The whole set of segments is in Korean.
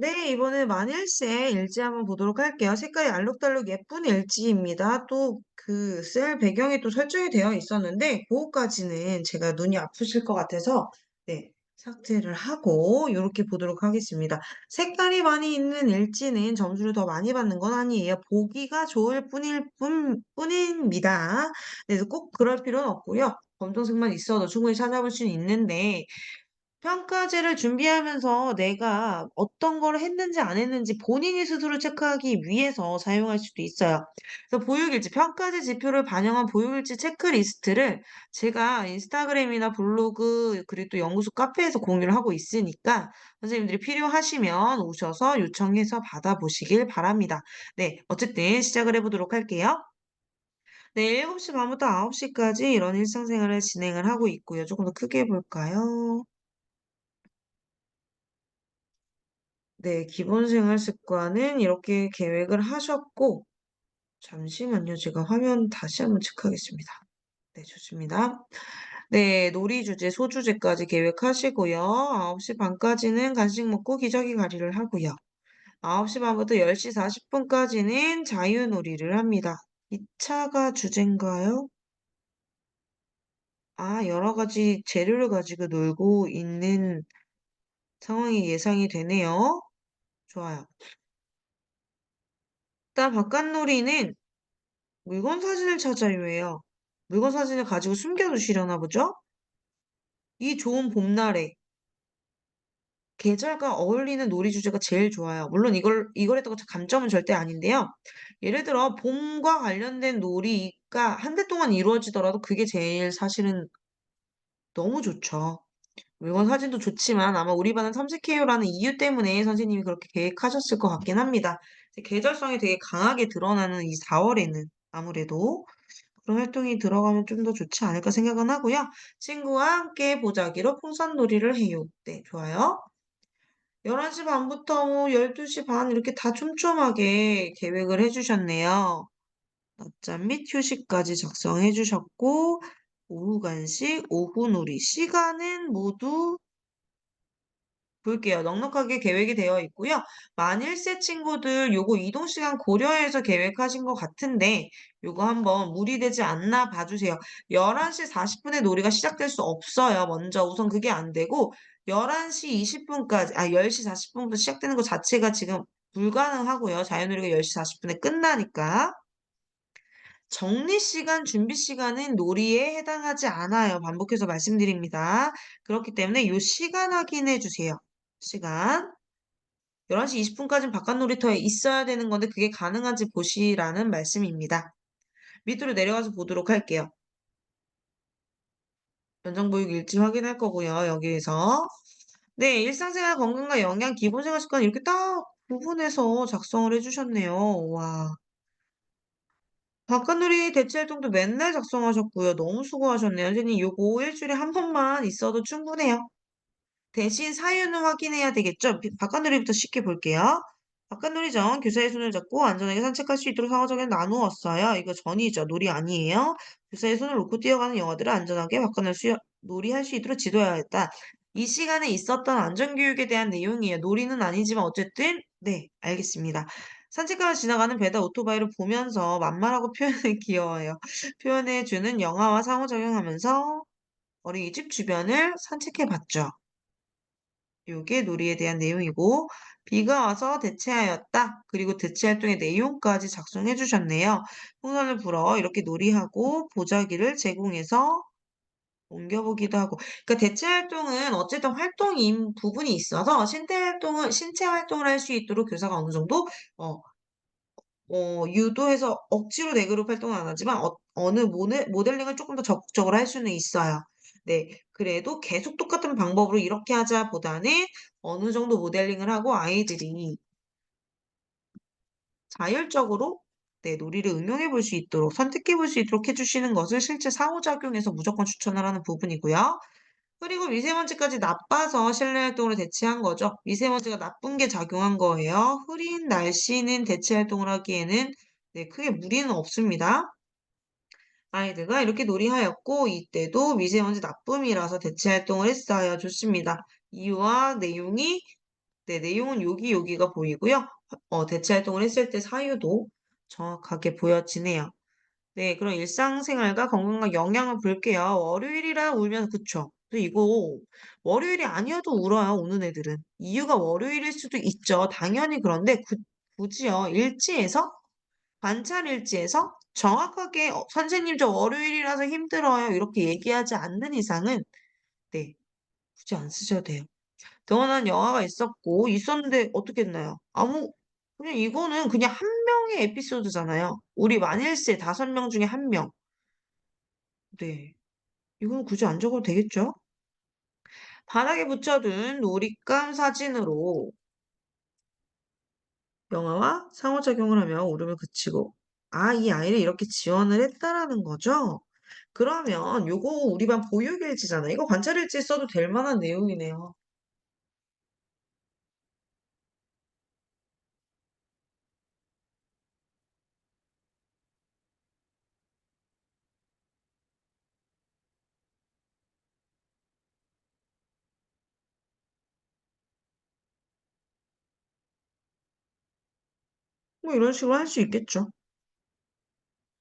네, 이번에 만일세 일지 한번 보도록 할게요. 색깔이 알록달록 예쁜 일지입니다. 또 그 셀 배경이 또 설정이 되어 있었는데 그거까지는 제가 눈이 아프실 것 같아서 네, 삭제를 하고 이렇게 보도록 하겠습니다. 색깔이 많이 있는 일지는 점수를 더 많이 받는 건 아니에요. 보기가 좋을 뿐입니다. 그래서 꼭 그럴 필요는 없고요. 검정색만 있어도 충분히 찾아볼 수는 있는데 평가제를 준비하면서 내가 어떤 걸 했는지 안 했는지 본인이 스스로 체크하기 위해서 사용할 수도 있어요. 그래서 보육일지, 평가제 지표를 반영한 보육일지 체크리스트를 제가 인스타그램이나 블로그, 그리고 또 연구소 카페에서 공유를 하고 있으니까 선생님들이 필요하시면 오셔서 요청해서 받아보시길 바랍니다. 네, 어쨌든 시작을 해보도록 할게요. 네, 7시 반부터 9시까지 이런 일상생활을 진행을 하고 있고요. 조금 더 크게 볼까요? 네, 기본 생활 습관은 이렇게 계획을 하셨고, 잠시만요. 제가 화면 다시 한번 체크하겠습니다. 네, 좋습니다. 네, 놀이 주제, 소주제까지 계획하시고요. 9시 반까지는 간식 먹고 기저귀 가리를 하고요. 9시 반부터 10시 40분까지는 자유놀이를 합니다. 2차가 주제인가요? 아, 여러 가지 재료를 가지고 놀고 있는 상황이 예상이 되네요. 좋아요. 일단 바깥놀이는 물건 사진을 찾아요예요. 물건 사진을 가지고 숨겨두시려나 보죠? 이 좋은 봄날에 계절과 어울리는 놀이 주제가 제일 좋아요. 물론 이걸 했다고 감점은 절대 아닌데요. 예를 들어 봄과 관련된 놀이가 한 달 동안 이루어지더라도 그게 제일 사실은 너무 좋죠. 물건 사진도 좋지만 아마 우리 반은 탐색해요라는 이유 때문에 선생님이 그렇게 계획하셨을 것 같긴 합니다. 계절성이 되게 강하게 드러나는 이 4월에는 아무래도 그런 활동이 들어가면 좀 더 좋지 않을까 생각은 하고요. 친구와 함께 보자기로 풍선놀이를 해요. 네, 좋아요. 11시 반부터 뭐 12시 반 이렇게 다 촘촘하게 계획을 해주셨네요. 낮잠 및 휴식까지 작성해 주셨고, 오후 간식, 오후 놀이 시간은 모두 볼게요. 넉넉하게 계획이 되어 있고요. 만일세 친구들 요거 이동 시간 고려해서 계획하신 것 같은데 요거 한번 무리되지 않나 봐주세요. 11시 40분에 놀이가 시작될 수 없어요. 먼저 우선 그게 안 되고 11시 20분까지 10시 40분부터 시작되는 것 자체가 지금 불가능하고요. 자유놀이가 10시 40분에 끝나니까. 정리 시간, 준비 시간은 놀이에 해당하지 않아요. 반복해서 말씀드립니다. 그렇기 때문에 요 시간 확인해 주세요. 시간. 11시 20분까지는 바깥 놀이터에 있어야 되는 건데 그게 가능한지 보시라는 말씀입니다. 밑으로 내려가서 보도록 할게요. 연장보육 일지 확인할 거고요. 여기에서. 네, 일상생활 건강과 영양, 기본생활 습관 이렇게 딱 구분해서 작성을 해주셨네요. 와. 바깥놀이 대체 활동도 맨날 작성하셨고요. 너무 수고하셨네요. 선생님, 요거 일주일에 한 번만 있어도 충분해요. 대신 사유는 확인해야 되겠죠? 바깥놀이부터 쉽게 볼게요. 바깥놀이 전 교사의 손을 잡고 안전하게 산책할 수 있도록 상호작용을 나누었어요. 이거 전이죠. 놀이 아니에요. 교사의 손을 놓고 뛰어가는 영아들을 안전하게 놀이할 수 있도록 지도해야겠다. 이 시간에 있었던 안전교육에 대한 내용이에요. 놀이는 아니지만 어쨌든 네, 알겠습니다. 산책가를 지나가는 배달 오토바이를 보면서 만만하고 표현이 귀여워요. 표현해주는 영화와 상호작용하면서 어린이집 주변을 산책해봤죠. 요게 놀이에 대한 내용이고 비가 와서 대체하였다. 그리고 대체 활동의 내용까지 작성해 주셨네요. 풍선을 불어 이렇게 놀이하고 보자기를 제공해서 옮겨보기도 하고. 그러니까 대체 활동은 어쨌든 활동인 부분이 있어서 신체 활동을 할 수 있도록 교사가 어느 정도 어, 유도해서 억지로 내 그룹 활동은 안 하지만 어느 모델링을 조금 더 적극적으로 할 수는 있어요. 네. 그래도 계속 똑같은 방법으로 이렇게 하자 보다는 어느 정도 모델링을 하고 아이들이 자율적으로 네, 놀이를 응용해 볼 수 있도록 선택해 볼 수 있도록 해 주시는 것을 실제 상호작용해서 무조건 추천을 하는 부분이고요. 그리고 미세먼지까지 나빠서 실내 활동으로 대체한 거죠. 미세먼지가 나쁜 게 작용한 거예요. 흐린 날씨는 대체 활동을 하기에는 네, 크게 무리는 없습니다. 아이들과 이렇게 놀이하였고 이때도 미세먼지 나쁨이라서 대체 활동을 했어요. 좋습니다. 이유와 내용이 네, 내용은 여기가 보이고요. 대체 활동을 했을 때 사유도 정확하게 보여지네요. 네, 그럼 일상생활과 건강과 영향을 볼게요. 월요일이라 울면 그쵸. 근데 이거 월요일이 아니어도 울어요, 우는 애들은. 이유가 월요일일 수도 있죠. 당연히 그런데 굳이요. 일지에서 관찰 일지에서 정확하게 선생님 저 월요일이라서 힘들어요. 이렇게 얘기하지 않는 이상은 네, 굳이 안 쓰셔도 돼요. 등원한 영화가 있었는데 어떻게 했나요? 그냥 이거는 그냥 한 명의 에피소드잖아요. 우리 만일세 5명 중에 한 명. 네. 이건 굳이 안 적어도 되겠죠? 바닥에 붙여둔 놀잇감 사진으로 영화와 상호작용을 하며 울음을 그치고, 이 아이를 이렇게 지원을 했다라는 거죠? 그러면 요거 우리 반 보육일지잖아. 이거 관찰일지에 써도 될 만한 내용이네요. 뭐 이런 식으로 할 수 있겠죠.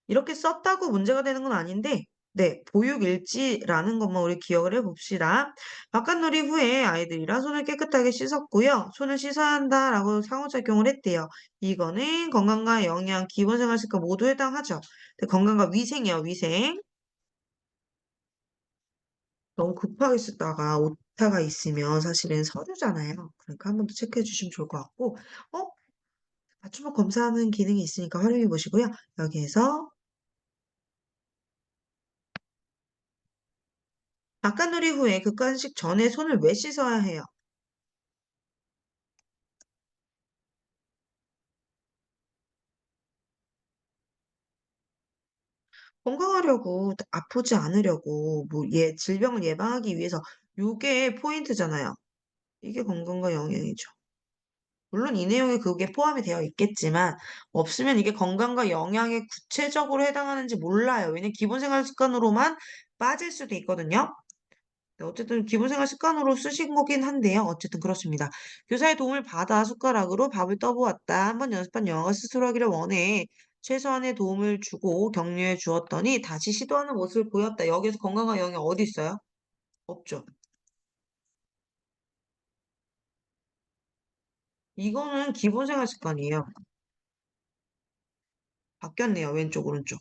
이렇게 썼다고 문제가 되는 건 아닌데, 네, 보육일지라는 것만 우리 기억을 해봅시다. 바깥놀이 후에 아이들이랑 손을 깨끗하게 씻었고요. 손을 씻어야 한다라고 상호작용을 했대요. 이거는 건강과 영양, 기본생활 습관 모두 해당하죠. 근데 건강과 위생이요, 위생. 너무 급하게 쓰다가 오타가 있으면 사실은 서류잖아요. 그러니까 한 번 더 체크해 주시면 좋을 것 같고, 어? 맞춤법 검사하는 기능이 있으니까 활용해 보시고요. 여기에서 바깥놀이 후에 극간식 전에 손을 왜 씻어야 해요? 건강하려고, 아프지 않으려고, 질병을 예방하기 위해서 요게 포인트잖아요. 이게 건강과 영양이죠. 물론 이 내용에 그게 포함이 되어 있겠지만 없으면 이게 건강과 영양에 구체적으로 해당하는지 몰라요. 왜냐면 기본생활 습관으로만 빠질 수도 있거든요. 네, 어쨌든 기본생활 습관으로 쓰신 거긴 한데요. 어쨌든 그렇습니다. 교사의 도움을 받아 숟가락으로 밥을 떠보았다. 한번 연습한 영어가 스스로 하기를 원해. 최소한의 도움을 주고 격려해 주었더니 다시 시도하는 모습을 보였다. 여기서 건강과 영양 어디 있어요? 없죠. 이거는 기본생활 습관이에요. 바뀌었네요. 왼쪽, 오른쪽.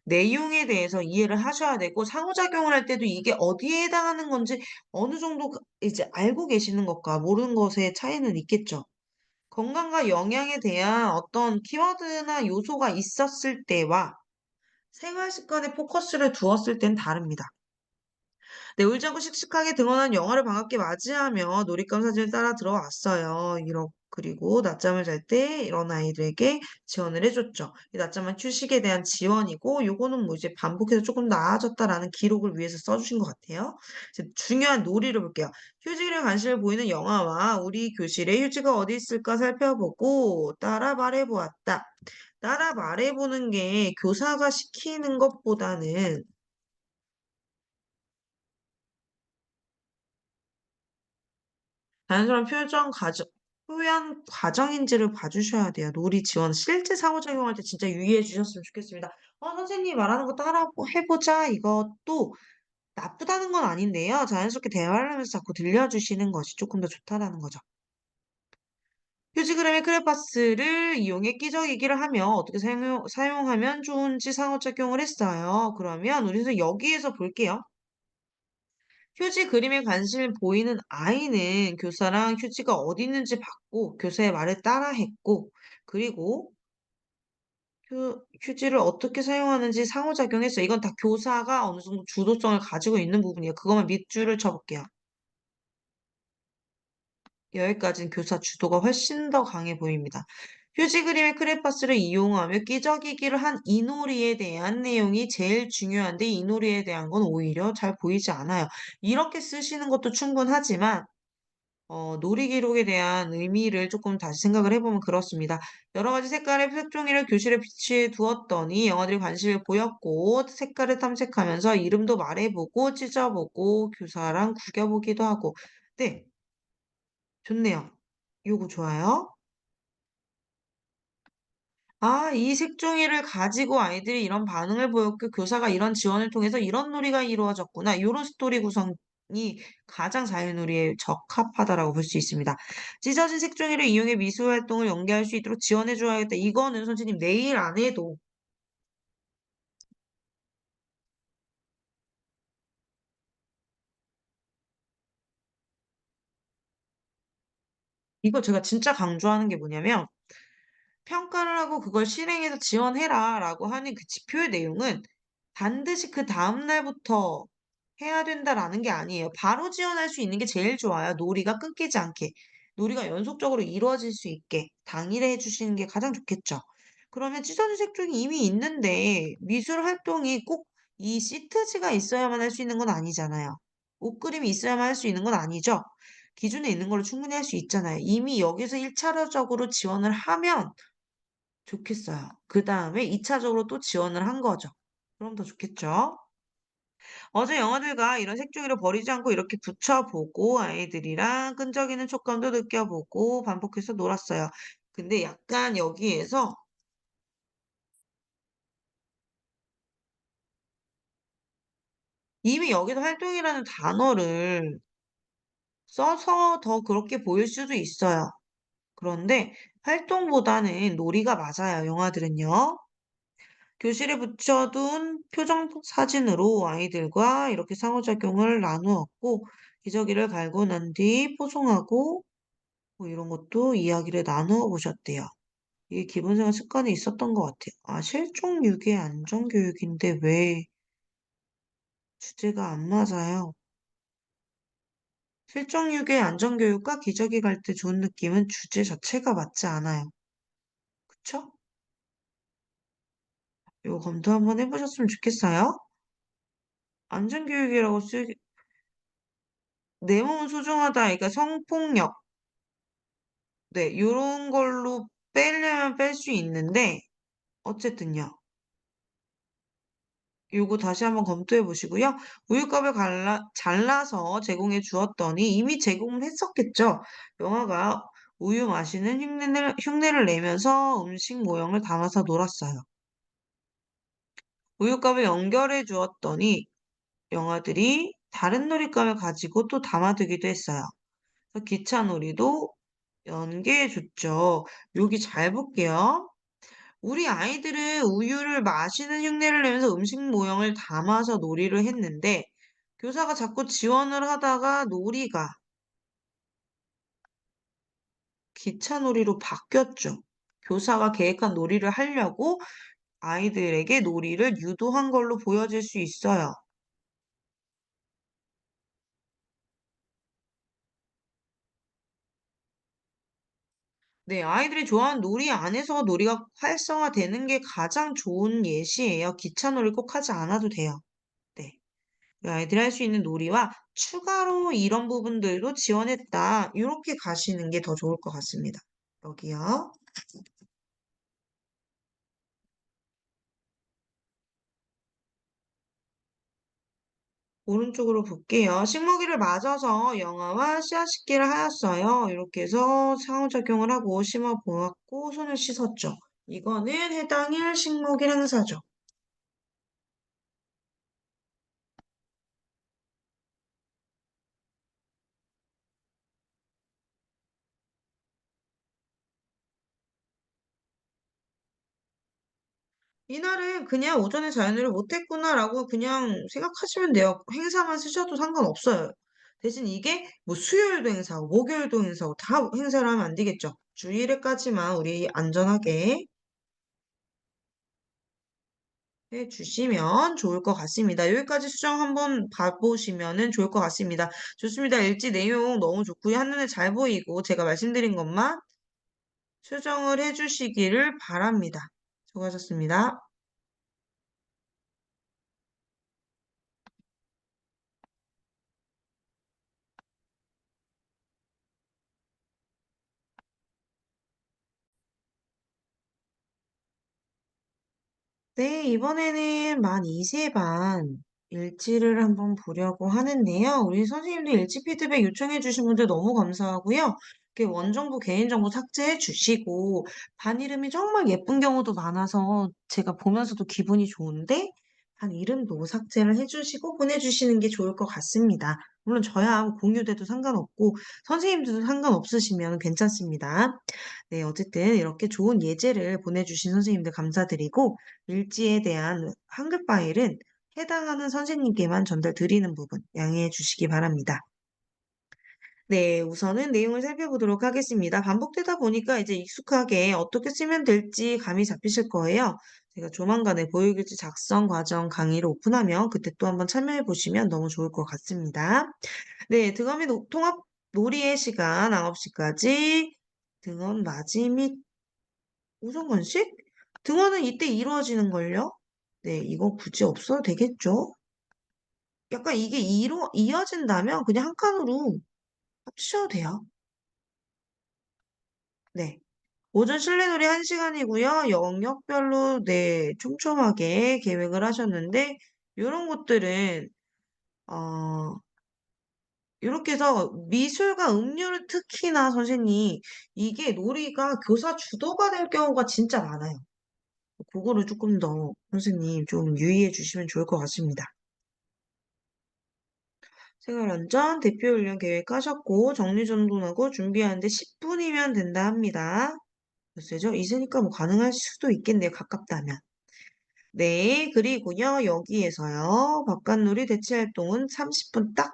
내용에 대해서 이해를 하셔야 되고 상호작용을 할 때도 이게 어디에 해당하는 건지 어느 정도 이제 알고 계시는 것과 모르는 것의 차이는 있겠죠. 건강과 영양에 대한 어떤 키워드나 요소가 있었을 때와 생활 습관에 포커스를 두었을 땐 다릅니다. 네, 울지 않고 씩씩하게 등원한 영화를 반갑게 맞이하며 놀잇감 사진을 따라 들어왔어요. 그리고 낮잠을 잘 때 이런 아이들에게 지원을 해줬죠. 이 낮잠은 휴식에 대한 지원이고, 요거는 뭐 이제 반복해서 조금 나아졌다라는 기록을 위해서 써주신 것 같아요. 이제 중요한 놀이를 볼게요. 휴지를 관심을 보이는 영화와 우리 교실에 휴지가 어디 있을까 살펴보고 따라 말해보았다. 따라 말해보는 게 교사가 시키는 것보다는 자연스러운 표현 과정인지를 봐주셔야 돼요. 놀이 지원, 실제 상호작용할 때 진짜 유의해 주셨으면 좋겠습니다. 선생님 말하는 거 따라 해보자. 이것도 나쁘다는 건 아닌데요. 자연스럽게 대화를 하면서 자꾸 들려주시는 것이 조금 더 좋다라는 거죠. 휴지그램의 크레파스를 이용해 끼적이기를 하며 어떻게 사용하면 좋은지 상호작용을 했어요. 그러면 우리는 여기에서 볼게요. 휴지 그림에 관심을 보이는 아이는 교사랑 휴지가 어디 있는지 봤고 교사의 말을 따라했고 그리고 휴지를 어떻게 사용하는지 상호작용했어요. 이건 다 교사가 어느 정도 주도성을 가지고 있는 부분이에요. 그것만 밑줄을 쳐볼게요. 여기까지는 교사 주도가 훨씬 더 강해 보입니다. 휴지 그림의 크레파스를 이용하며 끼적이기를 한 이놀이에 대한 내용이 제일 중요한데 이놀이에 대한 건 오히려 잘 보이지 않아요. 이렇게 쓰시는 것도 충분하지만 놀이 기록에 대한 의미를 조금 다시 생각을 해보면 그렇습니다. 여러 가지 색깔의 색종이를 교실에 비치해 두었더니 영아들이 관심을 보였고 색깔을 탐색하면서 이름도 말해보고 찢어보고 교사랑 구겨보기도 하고 네, 좋네요. 요거 좋아요. 아, 이 색종이를 가지고 아이들이 이런 반응을 보였고 교사가 이런 지원을 통해서 이런 놀이가 이루어졌구나. 요런 스토리 구성이 가장 자유놀이에 적합하다라고 볼 수 있습니다. 찢어진 색종이를 이용해 미술 활동을 연계할 수 있도록 지원해 줘야겠다. 이거는 선생님 내일 안 해도 이거 제가 진짜 강조하는 게 뭐냐면 평가를 하고 그걸 실행해서 지원해라라고 하는 그 지표의 내용은 반드시 그 다음 날부터 해야 된다라는 게 아니에요. 바로 지원할 수 있는 게 제일 좋아요. 놀이가 끊기지 않게. 놀이가 연속적으로 이루어질 수 있게 당일에 해 주시는 게 가장 좋겠죠. 그러면 찢어진 색종이 이미 있는데 미술 활동이 꼭 이 시트지가 있어야만 할 수 있는 건 아니잖아요. 옷그림이 있어야만 할 수 있는 건 아니죠. 기준에 있는 걸로 충분히 할 수 있잖아요. 이미 여기서 1차적으로 지원을 하면 좋겠어요. 그다음에 2차적으로 또 지원을 한 거죠. 그럼 더 좋겠죠? 어제 영화들과 이런 색종이를 버리지 않고 이렇게 붙여보고 아이들이랑 끈적이는 촉감도 느껴보고 반복해서 놀았어요. 근데 약간 여기에서 이미 여기서 활동이라는 단어를 써서 더 그렇게 보일 수도 있어요. 그런데 활동보다는 놀이가 맞아요, 영화들은요. 교실에 붙여둔 표정 사진으로 아이들과 이렇게 상호작용을 나누었고, 기저귀를 갈고 난 뒤 포송하고, 뭐 이런 것도 이야기를 나누어 보셨대요. 이게 기본생활 습관이 있었던 것 같아요. 아, 실종 유기의 안전교육인데 왜 주제가 안 맞아요? 실종 유기의 안전교육과 기저귀 갈 때 좋은 느낌은 주제 자체가 맞지 않아요. 그쵸? 이거 검토 한번 해보셨으면 좋겠어요? 안전교육이라고 내 몸은 소중하다. 그러니까 성폭력. 네, 요런 걸로 빼려면 뺄 수 있는데, 어쨌든요. 요거 다시 한번 검토해 보시고요. 우유값을 잘라서 제공해 주었더니 이미 제공을 했었겠죠. 영화가 우유 마시는 흉내를 내면서 음식 모형을 담아서 놀았어요. 우유값을 연결해 주었더니 영화들이 다른 놀잇감을 가지고 또 담아두기도 했어요. 그래서 기차 놀이도 연계해 줬죠. 여기 잘 볼게요. 우리 아이들은 우유를 마시는 흉내를 내면서 음식 모형을 담아서 놀이를 했는데 교사가 자꾸 지원을 하다가 놀이가 기차 놀이로 바뀌었죠. 교사가 계획한 놀이를 하려고 아이들에게 놀이를 유도한 걸로 보여질 수 있어요. 네, 아이들이 좋아하는 놀이 안에서 놀이가 활성화되는 게 가장 좋은 예시예요. 기차 놀이 꼭 하지 않아도 돼요. 네. 그 아이들이 할 수 있는 놀이와 추가로 이런 부분들도 지원했다. 이렇게 가시는 게 더 좋을 것 같습니다. 여기요. 오른쪽으로 볼게요. 식목일을 맞아서 영아와 씨앗 씻기를 하였어요. 이렇게 해서 상호작용을 하고 심어 보았고 손을 씻었죠. 이거는 해당일 식목일 행사죠. 이날은 그냥 오전에 자연휴를 못했구나라고 그냥 생각하시면 돼요. 행사만 쓰셔도 상관없어요. 대신 이게 뭐 수요일도 행사고 목요일도 행사고 다 행사를 하면 안 되겠죠. 주일에까지만 우리 안전하게 해 주시면 좋을 것 같습니다. 여기까지 수정 한번 봐보시면은 좋을 것 같습니다. 좋습니다. 일지 내용 너무 좋고요. 한눈에 잘 보이고 제가 말씀드린 것만 수정을 해 주시기를 바랍니다. 수고하셨습니다. 네, 이번에는 만 2세 반 일지를 한번 보려고 하는데요. 우리 선생님들 일지 피드백 요청해 주신 분들 너무 감사하고요. 이렇게 원정부 개인정보 삭제해 주시고 반 이름이 정말 예쁜 경우도 많아서 제가 보면서도 기분이 좋은데 반 이름도 삭제를 해 주시고 보내주시는 게 좋을 것 같습니다. 물론 저야 공유돼도 상관없고 선생님들도 상관없으시면 괜찮습니다. 네, 어쨌든 이렇게 좋은 예제를 보내주신 선생님들 감사드리고 일지에 대한 한글 파일은 해당하는 선생님께만 전달 드리는 부분 양해해 주시기 바랍니다. 네, 우선은 내용을 살펴보도록 하겠습니다. 반복되다 보니까 이제 익숙하게 어떻게 쓰면 될지 감이 잡히실 거예요. 제가 조만간에 보육일지 작성 과정 강의를 오픈하면 그때 또 한번 참여해 보시면 너무 좋을 것 같습니다. 네, 등원 및 통합 놀이의 시간 9시까지 등원 맞이 및 우선 건식? 등원은 이때 이루어지는걸요? 네, 이거 굳이 없어도 되겠죠? 약간 이게 이어진다면 그냥 한 칸으로 합치셔도 돼요. 네. 오전 실내놀이 1시간이고요. 영역별로 네, 촘촘하게 계획을 하셨는데 이런 것들은 어, 이렇게 해서 미술과 음료를 특히나 선생님 이게 놀이가 교사 주도가 될 경우가 진짜 많아요. 그거를 조금 더 선생님 좀 유의해 주시면 좋을 것 같습니다. 생활안전 대피훈련 계획하셨고 정리정돈하고 준비하는데 10분이면 된다 합니다. 몇 세죠? 있으니까 뭐 가능할 수도 있겠네요. 가깝다면. 네, 그리고요, 여기에서요, 바깥놀이 대체활동은 30분 딱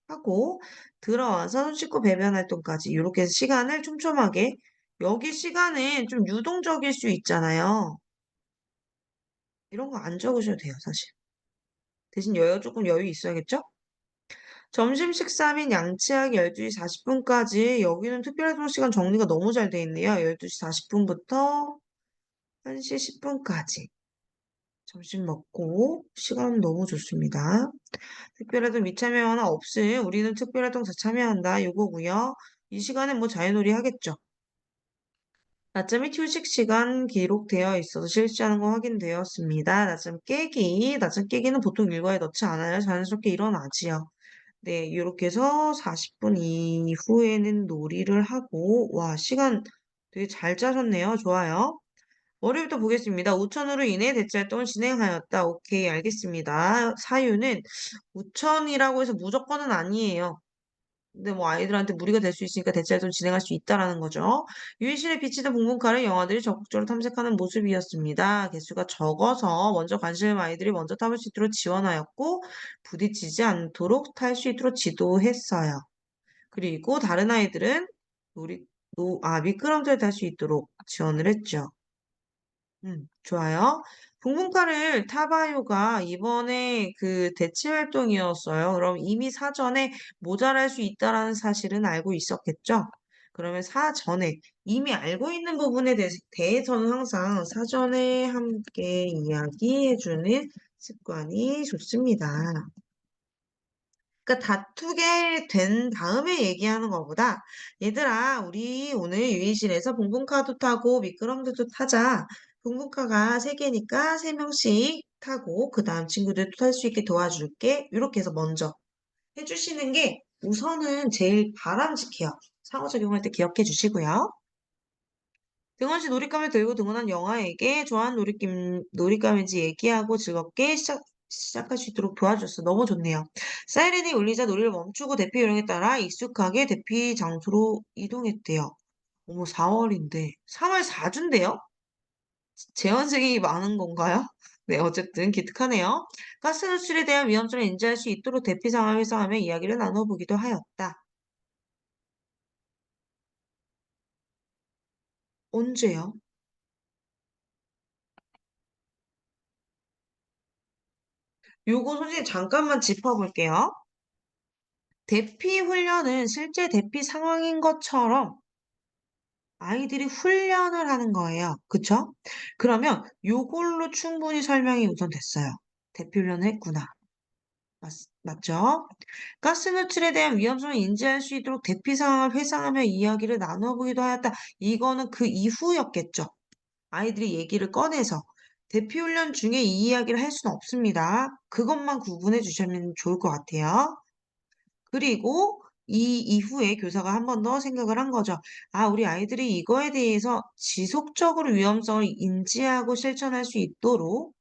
하고, 들어와서 손 씻고 배변 활동까지, 이렇게 시간을 촘촘하게, 여기 시간은 좀 유동적일 수 있잖아요. 이런 거 안 적으셔도 돼요, 사실. 대신 조금 여유 있어야겠죠? 점심 식사 및 양치하기 12시 40분까지, 여기는 특별활동 시간 정리가 너무 잘 돼 있네요. 12시 40분부터 1시 10분까지. 점심 먹고 시간 너무 좋습니다. 특별활동 미참여나 없음 우리는 특별활동 다 참여한다 요거고요. 이 시간엔 뭐 자유놀이 하겠죠. 낮잠 및 휴식 시간 기록되어 있어서 실시하는 거 확인되었습니다. 낮잠 깨기는 보통 일과에 넣지 않아요. 자연스럽게 일어나지요. 네, 이렇게 해서 40분 이후에는 놀이를 하고 와 시간 되게 잘 짜셨네요. 좋아요. 월요일부터 보겠습니다. 우천으로 인해 대체활동을 진행하였다. 오케이, 알겠습니다. 사유는 우천이라고 해서 무조건은 아니에요. 근데 뭐 아이들한테 무리가 될 수 있으니까 대체활동 진행할 수 있다라는 거죠. 유해실에 비치된 봉봉카를 영아들이 적극적으로 탐색하는 모습이었습니다. 개수가 적어서 먼저 관심 아이들이 먼저 타볼 수 있도록 지원하였고 부딪히지 않도록 탈 수 있도록 지도했어요. 그리고 다른 아이들은 미끄럼틀을 탈 수 있도록 지원을 했죠. 좋아요. 북문카를 타바요가 이번에 그 대체 활동이었어요. 그럼 이미 사전에 모자랄 수 있다라는 사실은 알고 있었겠죠? 그러면 사전에 이미 알고 있는 부분에 대해서는 항상 사전에 함께 이야기해주는 습관이 좋습니다. 그러니까 다투게 된 다음에 얘기하는 것보다 얘들아 우리 오늘 유희실에서 봉봉카도 타고 미끄럼틀도 타자. 봉봉카가 3개니까 3명씩 타고 그 다음 친구들도 탈 수 있게 도와줄게. 이렇게 해서 먼저 해주시는 게 우선은 제일 바람직해요. 상호작용할 때 기억해 주시고요. 등원 시 놀잇감을 들고 등원한 영아에게 좋아하는 놀잇감인지 얘기하고 즐겁게 시작할 수 있도록 도와줬어. 너무 좋네요. 사이렌이 울리자 놀이를 멈추고 대피 요령에 따라 익숙하게 대피 장소로 이동했대요. 어머, 4월인데. 3월 4주인데요? 재현생이 많은 건가요? 네, 어쨌든 기특하네요. 가스 노출에 대한 위험성을 인지할 수 있도록 대피 상황을 회상하며 이야기를 나눠보기도 하였다. 언제요? 요거 솔직히 잠깐만 짚어볼게요. 대피 훈련은 실제 대피 상황인 것처럼 아이들이 훈련을 하는 거예요. 그쵸? 그러면 요걸로 충분히 설명이 우선 됐어요. 대피 훈련을 했구나. 맞죠? 가스 노출에 대한 위험성을 인지할 수 있도록 대피 상황을 회상하며 이야기를 나눠보기도 하였다. 이거는 그 이후였겠죠. 아이들이 얘기를 꺼내서 대피 훈련 중에 이 이야기를 할 수는 없습니다. 그것만 구분해 주시면 좋을 것 같아요. 그리고 이 이후에 교사가 한 번 더 생각을 한 거죠. 아, 우리 아이들이 이거에 대해서 지속적으로 위험성을 인지하고 실천할 수 있도록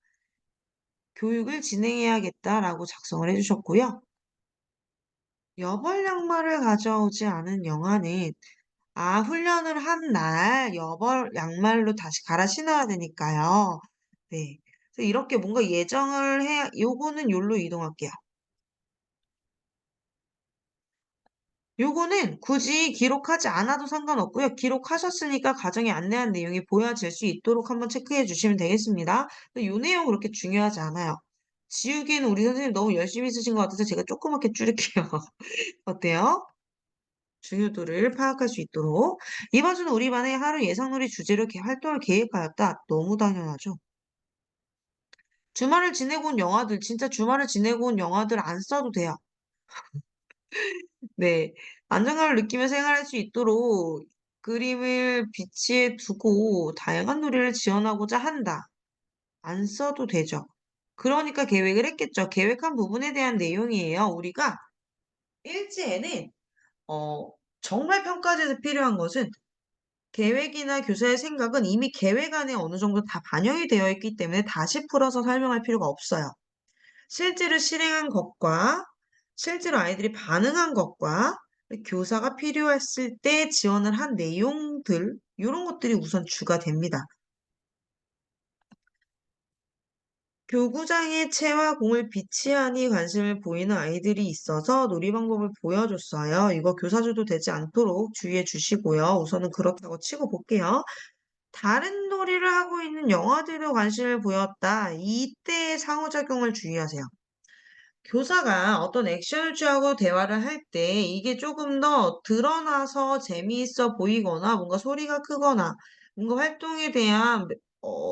교육을 진행해야겠다라고 작성을 해주셨고요. 여벌 양말을 가져오지 않은 영화는 훈련을 한 날 여벌 양말로 다시 갈아 신어야 되니까요. 네. 그래서 이렇게 뭔가 예정을 해야, 요거는 요로 이동할게요. 요거는 굳이 기록하지 않아도 상관없고요. 기록하셨으니까 가정에 안내한 내용이 보여질 수 있도록 한번 체크해 주시면 되겠습니다. 근데 요 내용 그렇게 중요하지 않아요. 지우기에는 우리 선생님 너무 열심히 쓰신 것 같아서 제가 조그맣게 줄일게요. 어때요? 중요도를 파악할 수 있도록. 이번 주는 우리 반의 하루 예상놀이 주제로 활동을 계획하였다. 너무 당연하죠. 주말을 지내고 온 영화들, 진짜 주말을 지내고 온 영화들 안 써도 돼요. 네. 안정감을 느끼며 생활할 수 있도록 그림을 비치해 두고 다양한 놀이를 지원하고자 한다. 안 써도 되죠. 그러니까 계획을 했겠죠. 계획한 부분에 대한 내용이에요. 우리가 일지에는 어, 정말 평가제에서 필요한 것은 계획이나 교사의 생각은 이미 계획 안에 어느 정도 다 반영이 되어 있기 때문에 다시 풀어서 설명할 필요가 없어요. 실제로 실행한 것과 실제로 아이들이 반응한 것과 교사가 필요했을 때 지원을 한 내용들, 이런 것들이 우선 주가 됩니다. 교구장에 채와 공을 비치하니 관심을 보이는 아이들이 있어서 놀이 방법을 보여줬어요. 이거 교사주도 되지 않도록 주의해 주시고요. 우선은 그렇다고 치고 볼게요. 다른 놀이를 하고 있는 영화들도 관심을 보였다. 이때의 상호작용을 주의하세요. 교사가 어떤 액션을 취하고 대화를 할 때 이게 조금 더 드러나서 재미있어 보이거나 뭔가 소리가 크거나 뭔가 활동에 대한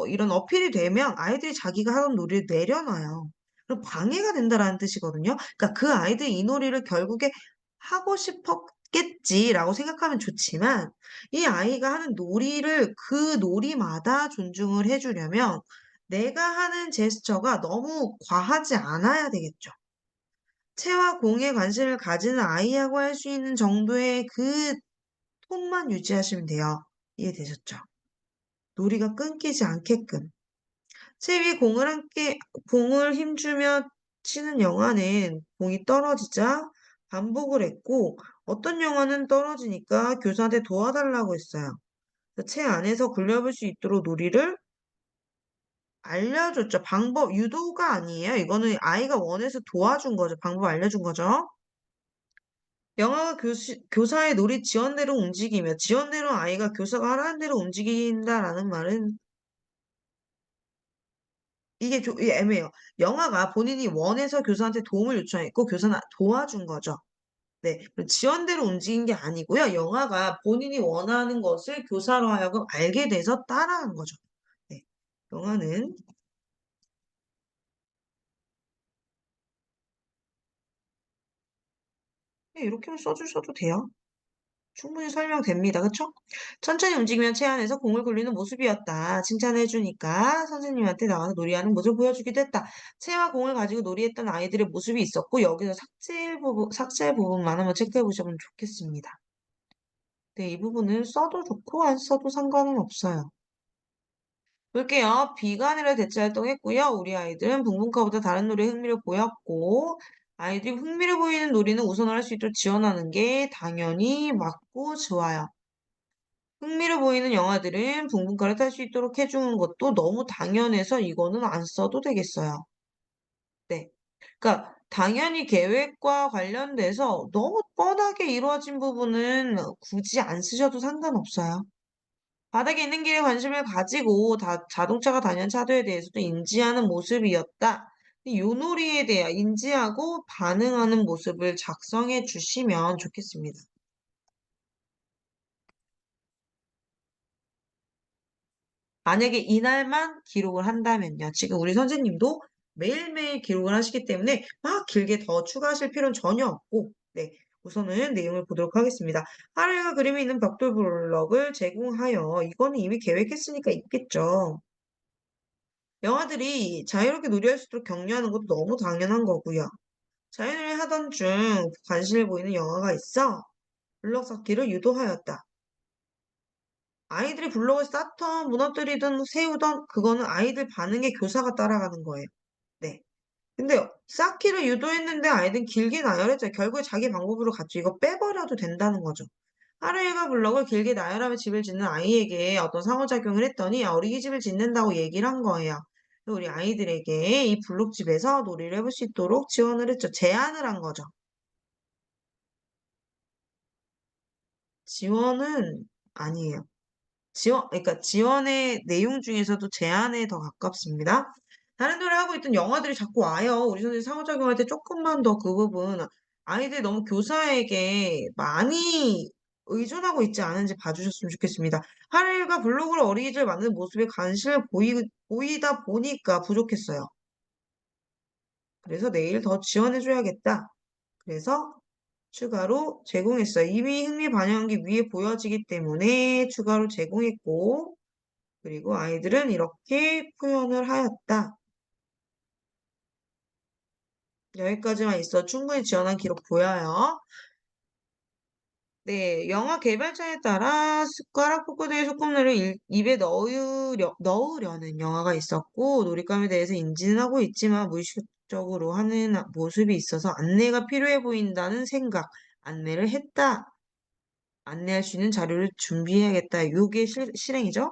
이런 어필이 되면 아이들이 자기가 하던 놀이를 내려놔요. 그럼 방해가 된다라는 뜻이거든요. 그러니까 그 아이들이 이 놀이를 결국에 하고 싶었겠지라고 생각하면 좋지만 이 아이가 하는 놀이를 그 놀이마다 존중을 해주려면 내가 하는 제스처가 너무 과하지 않아야 되겠죠. 체와 공에 관심을 가지는 아이하고 할 수 있는 정도의 그 톤만 유지하시면 돼요. 이해되셨죠? 놀이가 끊기지 않게끔. 채 위에 공을 힘주며 치는 영화는 공이 떨어지자 반복을 했고, 어떤 영화는 떨어지니까 교사한테 도와달라고 했어요. 채 안에서 굴려볼 수 있도록 놀이를 알려줬죠. 방법, 유도가 아니에요. 이거는 아이가 원해서 도와준 거죠. 방법 알려준 거죠. 영화가 교사의 놀이 지원대로 움직이며 지원대로 아이가 교사가 하라는 대로 움직인다라는 말은 이게 애매해요. 영화가 본인이 원해서 교사한테 도움을 요청했고 교사는 도와준 거죠. 네, 지원대로 움직인 게 아니고요. 영화가 본인이 원하는 것을 교사로 하여금 알게 돼서 따라한 거죠. 네, 영화는 네, 이렇게만 써주셔도 돼요. 충분히 설명됩니다. 그쵸? 천천히 움직이면 체 안에서 공을 굴리는 모습이었다. 칭찬해주니까 선생님한테 나와서 놀이하는 모습을 보여주기도 했다. 채와 공을 가지고 놀이했던 아이들의 모습이 있었고 여기서 삭제할 부분만 한번 체크해 보시면 좋겠습니다. 네, 이 부분은 써도 좋고 안 써도 상관은 없어요. 볼게요. 비관이라 대체 활동했고요. 우리 아이들은 붕붕카보다 다른 놀이에 흥미를 보였고 아이들이 흥미를 보이는 놀이는 우선을 할 수 있도록 지원하는 게 당연히 맞고 좋아요. 흥미를 보이는 영화들은 붕붕가를 탈 수 있도록 해주는 것도 너무 당연해서 이거는 안 써도 되겠어요. 네. 그러니까 당연히 계획과 관련돼서 너무 뻔하게 이루어진 부분은 굳이 안 쓰셔도 상관없어요. 바닥에 있는 길에 관심을 가지고 자동차가 다니는 차도에 대해서도 인지하는 모습이었다. 이 놀이에 대해 인지하고 반응하는 모습을 작성해 주시면 좋겠습니다. 만약에 이날만 기록을 한다면요. 지금 우리 선생님도 매일매일 기록을 하시기 때문에 막 길게 더 추가하실 필요는 전혀 없고, 네. 우선은 내용을 보도록 하겠습니다. 하루가 그림이 있는 벽돌 블럭을 제공하여, 이거는 이미 계획했으니까 있겠죠. 영화들이 자유롭게 놀이할 수 있도록 격려하는 것도 너무 당연한 거고요. 자연을 하던 중 관심을 보이는 영화가 있어 블럭 쌓기를 유도하였다. 아이들이 블럭을 쌓던 무너뜨리든 세우던 그거는 아이들 반응에 교사가 따라가는 거예요. 네. 근데 쌓기를 유도했는데 아이들은 길게 나열했죠. 결국에 자기 방법으로 갔죠. 이거 빼버려도 된다는 거죠. 하루 일과 블럭을 길게 나열하며 집을 짓는 아이에게 어떤 상호작용을 했더니 어린이집을 짓는다고 얘기를 한 거예요. 우리 아이들에게 이 블록집에서 놀이를 해볼 수 있도록 지원을 했죠. 제안을 한 거죠. 지원은 아니에요. 그러니까 지원의 내용 중에서도 제안에 더 가깝습니다. 다른 노래 하고 있던 영화들이 자꾸 와요. 우리 선생님 상호작용할 때 조금만 더 그 부분, 아이들이 너무 교사에게 많이 의존하고 있지 않은지 봐주셨으면 좋겠습니다. 하루일과 블로그로 어린이집을 만드는 모습에 관심을 보이다 보니까 부족했어요. 그래서 내일 더 지원해줘야겠다. 그래서 추가로 제공했어요. 이미 흥미 반영한 게 위에 보여지기 때문에 추가로 제공했고, 그리고 아이들은 이렇게 표현을 하였다. 여기까지만 있어 충분히 지원한 기록 보여요. 네, 영화 개발자에 따라 숟가락 포크대의 소꿉놀이를 입에 넣으려는 영화가 있었고, 놀잇감에 대해서 인지는 하고 있지만 무의식적으로 하는 모습이 있어서 안내가 필요해 보인다는 생각, 안내를 했다. 안내할 수 있는 자료를 준비해야겠다. 요게 실행이죠.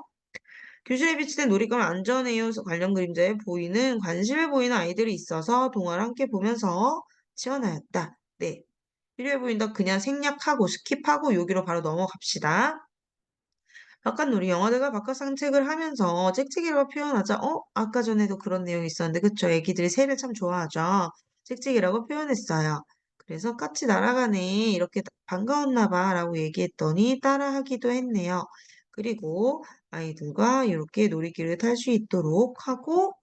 교실에 비치된 놀이감 안전에요 관련 그림자에 보이는 관심을 보이는 아이들이 있어서 동화를 함께 보면서 지원하였다. 네. 필요해 보인다. 그냥 생략하고 스킵하고 여기로 바로 넘어갑시다. 바깥 놀이 영화들과 바깥 산책을 하면서 짹짹이라고 표현하자. 아까 전에도 그런 내용이 있었는데 그쵸? 애기들이 새를 참 좋아하죠. 짹짹이라고 표현했어요. 그래서 까치 날아가네 이렇게 반가웠나 봐라고 얘기했더니 따라하기도 했네요. 그리고 아이들과 이렇게 놀이기를 탈 수 있도록 하고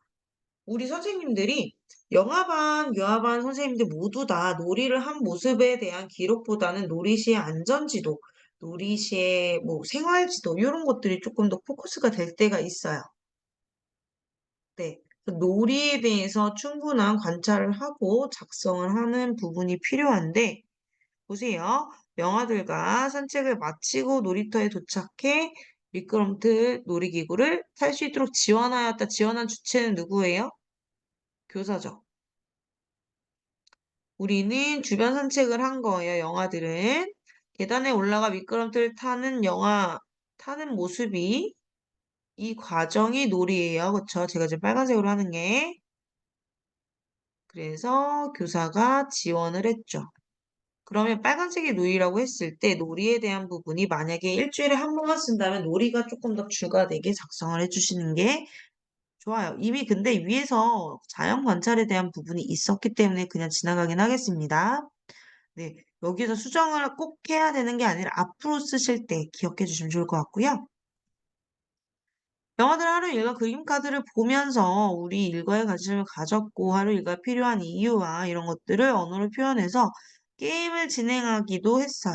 우리 선생님들이 영화반, 유아반 선생님들 모두 다 놀이를 한 모습에 대한 기록보다는 놀이시의 안전지도, 놀이시의 뭐 생활지도 이런 것들이 조금 더 포커스가 될 때가 있어요. 네. 놀이에 대해서 충분한 관찰을 하고 작성을 하는 부분이 필요한데 보세요. 영화들과 산책을 마치고 놀이터에 도착해 미끄럼틀 놀이기구를 탈 수 있도록 지원하였다. 지원한 주체는 누구예요? 교사죠. 우리는 주변 산책을 한 거예요, 영화들은. 계단에 올라가 미끄럼틀 타는 모습이 이 과정이 놀이예요. 그쵸? 제가 지금 빨간색으로 하는 게. 그래서 교사가 지원을 했죠. 그러면 빨간색이 놀이라고 했을 때 놀이에 대한 부분이 만약에 일주일에 한 번만 쓴다면 놀이가 조금 더 주가 되게 작성을 해주시는 게 좋아요. 이미 근데 위에서 자연 관찰에 대한 부분이 있었기 때문에 그냥 지나가긴 하겠습니다. 네, 여기서 수정을 꼭 해야 되는 게 아니라 앞으로 쓰실 때 기억해 주시면 좋을 것 같고요. 영화들 하루 일과 그림 카드를 보면서 우리 일과에 관심을 가졌고 하루 일과에 필요한 이유와 이런 것들을 언어로 표현해서 게임을 진행하기도 했어요.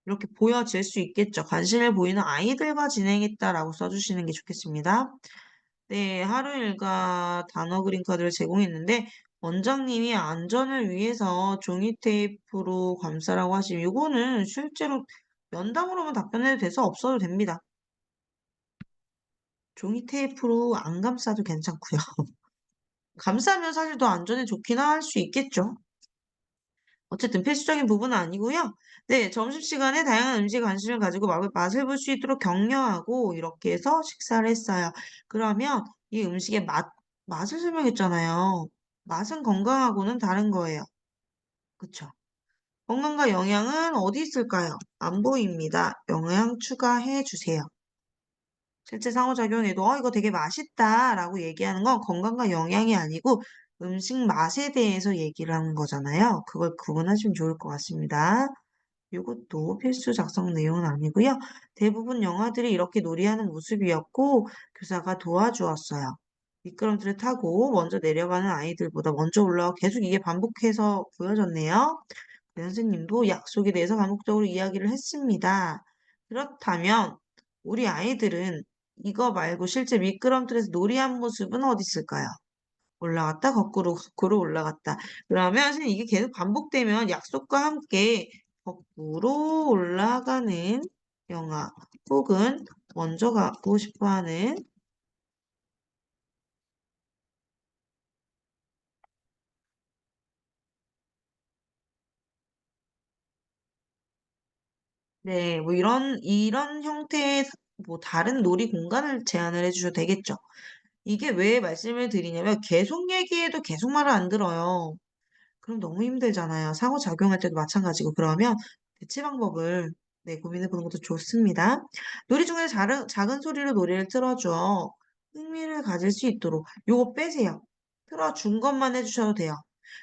이렇게 보여질 수 있겠죠. 관심을 보이는 아이들과 진행했다라고 써주시는 게 좋겠습니다. 네, 하루 일과 단어 그림 카드를 제공했는데 원장님이 안전을 위해서 종이 테이프로 감싸라고 하시면 이거는 실제로 면담으로만 답변해도 돼서 없어도 됩니다. 종이 테이프로 안 감싸도 괜찮고요. 감싸면 사실 더 안전에 좋긴 할 수 있겠죠. 어쨌든 필수적인 부분은 아니고요. 네, 점심시간에 다양한 음식에 관심을 가지고 맛을 볼 수 있도록 격려하고 이렇게 해서 식사를 했어요. 그러면 이 음식의 맛을 설명했잖아요. 맛은 건강하고는 다른 거예요. 그쵸? 건강과 영양은 어디 있을까요? 안 보입니다. 영양 추가해 주세요. 실제 상호작용에도 이거 되게 맛있다라고 얘기하는 건 건강과 영양이 아니고 음식 맛에 대해서 얘기를 하는 거잖아요. 그걸 구분하시면 좋을 것 같습니다. 이것도 필수 작성 내용은 아니고요. 대부분 영화들이 이렇게 놀이하는 모습이었고 교사가 도와주었어요. 미끄럼틀을 타고 먼저 내려가는 아이들보다 먼저 올라와 계속 이게 반복해서 보여졌네요. 네, 선생님도 약속에 대해서 반복적으로 이야기를 했습니다. 그렇다면 우리 아이들은 이거 말고 실제 미끄럼틀에서 놀이한 모습은 어디 있을까요? 올라갔다, 거꾸로, 거꾸로 올라갔다. 그러면 선생님 이게 계속 반복되면 약속과 함께 거꾸로 올라가는 영화 혹은 먼저 가고 싶어 하는 네, 뭐 이런 형태의 뭐 다른 놀이 공간을 제안을 해주셔도 되겠죠. 이게 왜 말씀을 드리냐면 계속 얘기해도 계속 말을 안 들어요. 그럼 너무 힘들잖아요. 상호작용할 때도 마찬가지고. 그러면 대체 방법을 네, 고민해 보는 것도 좋습니다. 놀이 중에 작은 소리로 노래를 틀어줘. 흥미를 가질 수 있도록. 요거 빼세요. 틀어준 것만 해주셔도 돼요.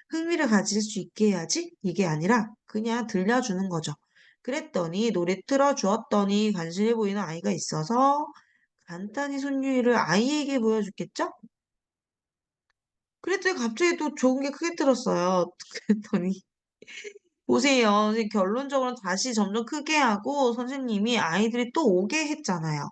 흥미를 가질 수 있게 해야지? 이게 아니라 그냥 들려주는 거죠. 그랬더니 노래 틀어주었더니 관심이 보이는 아이가 있어서 간단히 손유이를 아이에게 보여줬겠죠? 그랬더니 갑자기 또 좋은 게 크게 들었어요. 그랬더니 보세요. 선생님 결론적으로는 다시 점점 크게 하고 선생님이 아이들이 또 오게 했잖아요.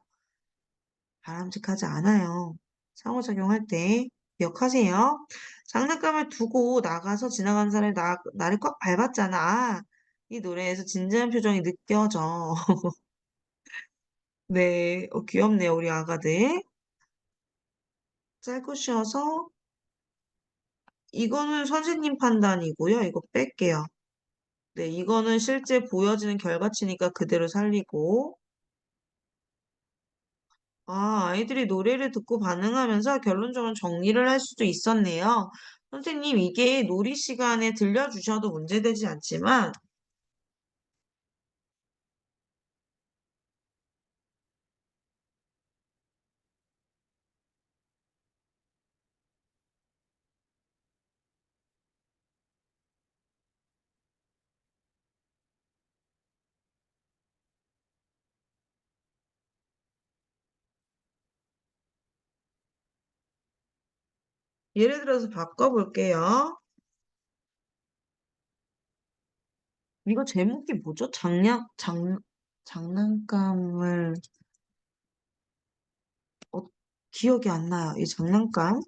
바람직하지 않아요. 상호작용할 때 기억하세요. 장난감을 두고 나가서 지나가는 사람이 나를 꽉 밟았잖아. 아, 이 노래에서 진지한 표정이 느껴져. 네, 귀엽네요, 우리 아가들. 짧고 쉬어서 이거는 선생님 판단이고요. 이거 뺄게요. 네, 이거는 실제 보여지는 결과치니까 그대로 살리고 아, 아이들이 노래를 듣고 반응하면서 결론적으로 정리를 할 수도 있었네요. 선생님, 이게 놀이 시간에 들려주셔도 문제되지 않지만, 예를 들어서 바꿔볼게요. 이거 제목이 뭐죠? 장난감을, 어, 기억이 안 나요. 이 장난감.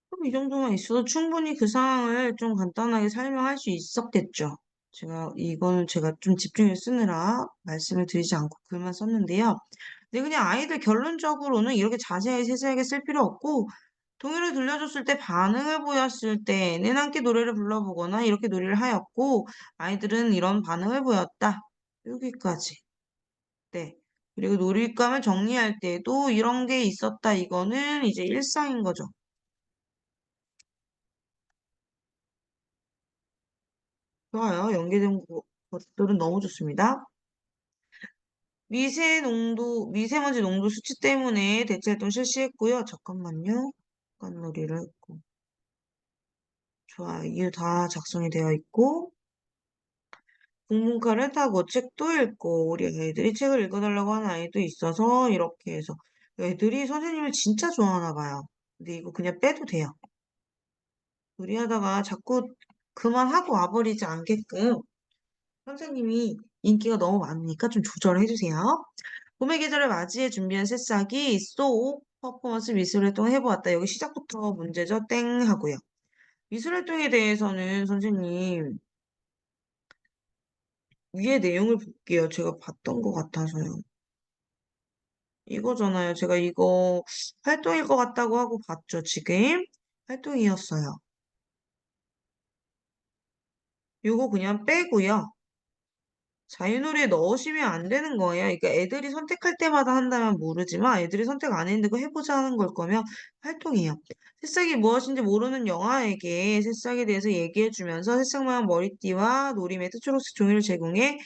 그럼 이 정도만 있어도 충분히 그 상황을 좀 간단하게 설명할 수 있었겠죠. 제가 좀 집중해서 쓰느라 말씀을 드리지 않고 글만 썼는데요. 근데 그냥 아이들 결론적으로는 이렇게 자세하게 세세하게 쓸 필요 없고, 동요를 들려줬을 때 반응을 보였을 때는 함께 노래를 불러보거나 이렇게 놀이를 하였고, 아이들은 이런 반응을 보였다. 여기까지. 네. 그리고 놀잇감을 정리할 때도 이런 게 있었다. 이거는 이제 일상인 거죠. 좋아요. 연계된 것들은 너무 좋습니다. 미세먼지 농도 수치 때문에 대체활동 실시했고요. 잠깐만요. 깐놀이를 했고. 좋아요. 이유 다 작성이 되어 있고, 공문카를 타고 책도 읽고, 우리 애들이 책을 읽어달라고 하는 아이도 있어서 이렇게 해서 애들이 선생님을 진짜 좋아하나 봐요. 근데 이거 그냥 빼도 돼요. 요리하다가 자꾸 그만하고 와버리지 않게끔 선생님이 인기가 너무 많으니까 좀 조절해 주세요. 봄의 계절을 맞이해 준비한 새싹이 쏙 퍼포먼스 미술활동 해보았다. 여기 시작부터 문제죠. 땡 하고요. 미술활동에 대해서는 선생님 위에 내용을 볼게요. 제가 봤던 것 같아서요. 이거잖아요. 제가 이거 활동일 것 같다고 하고 봤죠. 지금 활동이었어요. 요거 그냥 빼고요. 자유놀이에 넣으시면 안 되는 거예요. 그러니까 애들이 선택할 때마다 한다면 모르지만 애들이 선택 안 했는데 그거 해보자 하는 걸 거면 활동이에요. 새싹이 무엇인지 모르는 영아에게 새싹에 대해서 얘기해주면서 새싹 모양 머리띠와 놀이 매트 초록색 종이를 제공해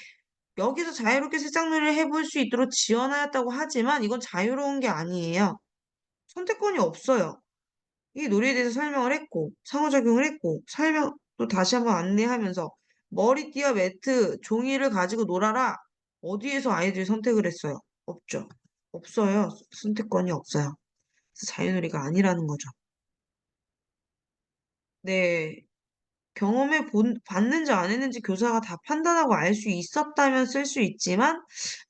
여기서 자유롭게 새싹놀이를 해볼 수 있도록 지원하였다고 하지만 이건 자유로운 게 아니에요. 선택권이 없어요. 이 놀이에 대해서 설명을 했고, 상호작용을 했고, 설명 또 다시 한번 안내하면서 머리띠와 매트, 종이를 가지고 놀아라. 어디에서 아이들이 선택을 했어요? 없죠. 없어요. 선택권이 없어요. 그래서 자유놀이가 아니라는 거죠. 네. 봤는지 안 했는지 교사가 다 판단하고 알 수 있었다면 쓸 수 있지만,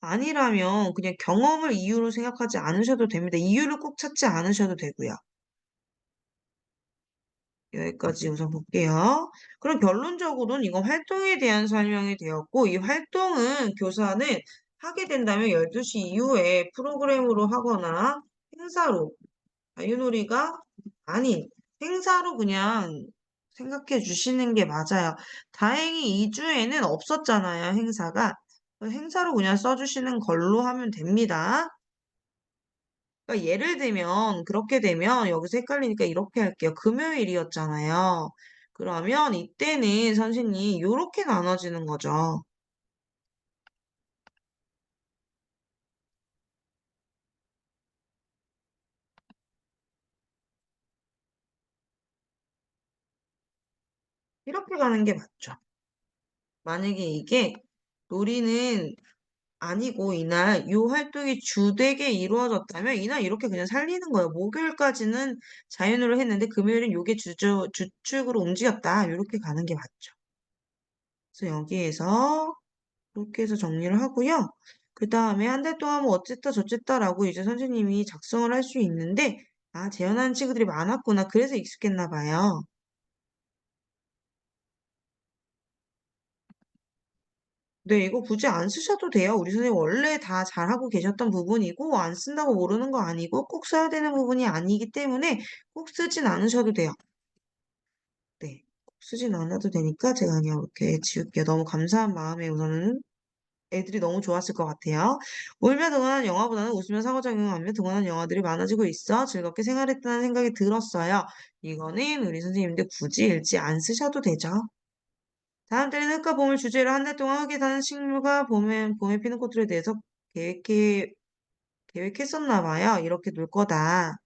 아니라면 그냥 경험을 이유로 생각하지 않으셔도 됩니다. 이유를 꼭 찾지 않으셔도 되고요. 여기까지 우선 볼게요. 그럼 결론적으로는 이건 활동에 대한 설명이 되었고, 이 활동은 교사는 하게 된다면 12시 이후에 프로그램으로 하거나 행사로, 자유놀이가 아닌 행사로 그냥 생각해 주시는 게 맞아요. 다행히 2주에는 없었잖아요, 행사가. 행사로 그냥 써주시는 걸로 하면 됩니다. 그러니까 예를 들면 그렇게 되면 여기서 헷갈리니까 이렇게 할게요. 금요일이었잖아요. 그러면 이때는 선생님이 이렇게 나눠지는 거죠. 이렇게 가는 게 맞죠. 만약에 이게 놀이는 아니고 이날 이 활동이 주되게 이루어졌다면 이날 이렇게 그냥 살리는 거예요. 목요일까지는 자연으로 했는데 금요일은 요게 주축으로 움직였다. 이렇게 가는 게 맞죠. 그래서 여기에서 이렇게 해서 정리를 하고요. 그 다음에 한 달 동안 뭐 어쨌다 저쨌다라고 이제 선생님이 작성을 할 수 있는데, 아, 재현하는 친구들이 많았구나. 그래서 익숙했나 봐요. 네, 이거 굳이 안 쓰셔도 돼요. 우리 선생님 원래 다 잘하고 계셨던 부분이고, 안 쓴다고 모르는 거 아니고, 꼭 써야 되는 부분이 아니기 때문에 꼭 쓰진 않으셔도 돼요. 네, 꼭 쓰진 않아도 되니까 제가 그냥 이렇게 지울게요. 너무 감사한 마음에 우선은 애들이 너무 좋았을 것 같아요. 울며 등원하는 영화보다는 웃으며 상호작용하며 등원하는 영화들이 많아지고 있어 즐겁게 생활했다는 생각이 들었어요. 이거는 우리 선생님들 굳이 읽지 안 쓰셔도 되죠. 다음 달에는 흙과 봄을 주제로 한 달 동안 흙에 사는 식물과 봄에 피는 꽃들에 대해서 계획해, 계획했었나 봐요. 이렇게 놀 거다.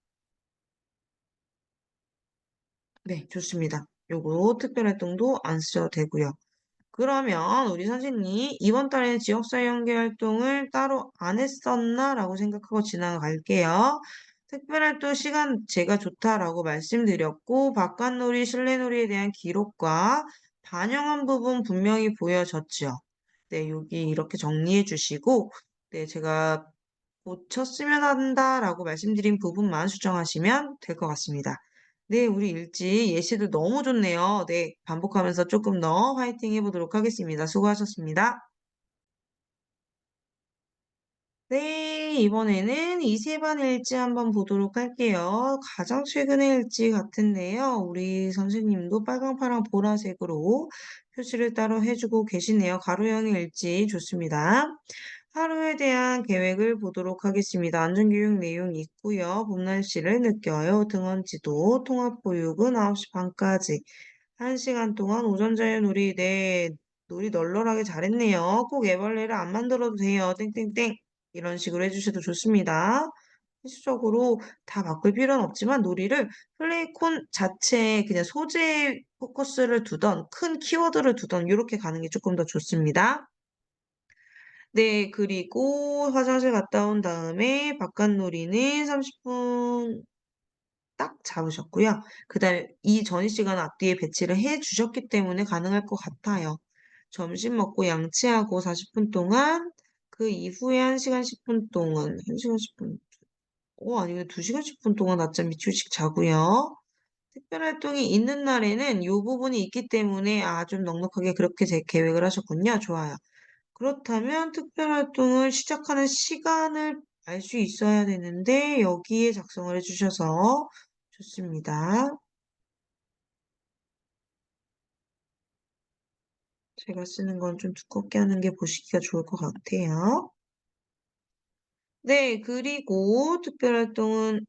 네, 좋습니다. 요거 특별활동도 안 쓰셔도 되고요. 그러면 우리 선생님 이번 달에는 지역사회 연계 활동을 따로 안 했었나? 라고 생각하고 지나갈게요. 특별활동 시간 제가 좋다라고 말씀드렸고 바깥놀이, 실내놀이에 대한 기록과 반영한 부분 분명히 보여졌죠. 네, 여기 이렇게 정리해 주시고 네, 제가 고쳤으면 한다라고 말씀드린 부분만 수정하시면 될 것 같습니다. 네, 우리 일지 예시도 너무 좋네요. 네, 반복하면서 조금 더 화이팅 해보도록 하겠습니다. 수고하셨습니다. 네, 이번에는 이세반 일지 한번 보도록 할게요. 가장 최근의 일지 같은데요. 우리 선생님도 빨강, 파랑, 보라색으로 표시를 따로 해주고 계시네요. 가로형의 일지 좋습니다. 하루에 대한 계획을 보도록 하겠습니다. 안전교육 내용 있고요. 봄 날씨를 느껴요. 등원지도, 통합보육은 9시 반까지. 1시간 동안 오전 자유놀이, 네, 놀이 널널하게 잘했네요. 꼭 애벌레를 안 만들어도 돼요. 땡땡땡. 이런 식으로 해주셔도 좋습니다. 필수적으로 다 바꿀 필요는 없지만 놀이를 플레이콘 자체에 그냥 소재에 포커스를 두던 큰 키워드를 두던 이렇게 가는 게 조금 더 좋습니다. 네, 그리고 화장실 갔다 온 다음에 바깥놀이는 30분 딱 잡으셨고요. 그 다음에 이 전이 시간 앞뒤에 배치를 해 주셨기 때문에 가능할 것 같아요. 점심 먹고 양치하고 40분 동안 그 이후에 1시간 10분 동안 1시간 10분 아니면 2시간 10분 동안 낮잠 및 휴식 자고요. 특별활동이 있는 날에는 이 부분이 있기 때문에 좀 넉넉하게 그렇게 제 계획을 하셨군요. 좋아요. 그렇다면 특별활동을 시작하는 시간을 알 수 있어야 되는데 여기에 작성을 해주셔서 좋습니다. 제가 쓰는 건 좀 두껍게 하는 게 보시기가 좋을 것 같아요. 네, 그리고 특별활동은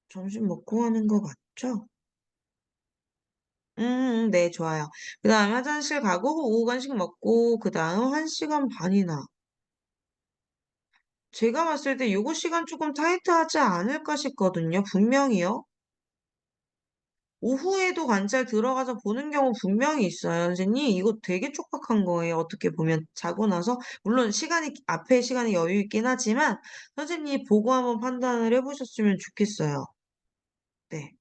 점심 먹고 하는 거 맞죠? 네, 좋아요. 그다음에 화장실 가고 오후 간식 먹고 그다음 1 시간 반이나 제가 봤을 때 요거 시간 조금 타이트하지 않을까 싶거든요. 분명히요. 오후에도 관찰 들어가서 보는 경우 분명히 있어요. 선생님, 이거 되게 촉박한 거예요. 어떻게 보면 자고 나서 물론 시간이 앞에 시간이 여유 있긴 하지만 선생님이 보고 한번 판단을 해 보셨으면 좋겠어요. 네.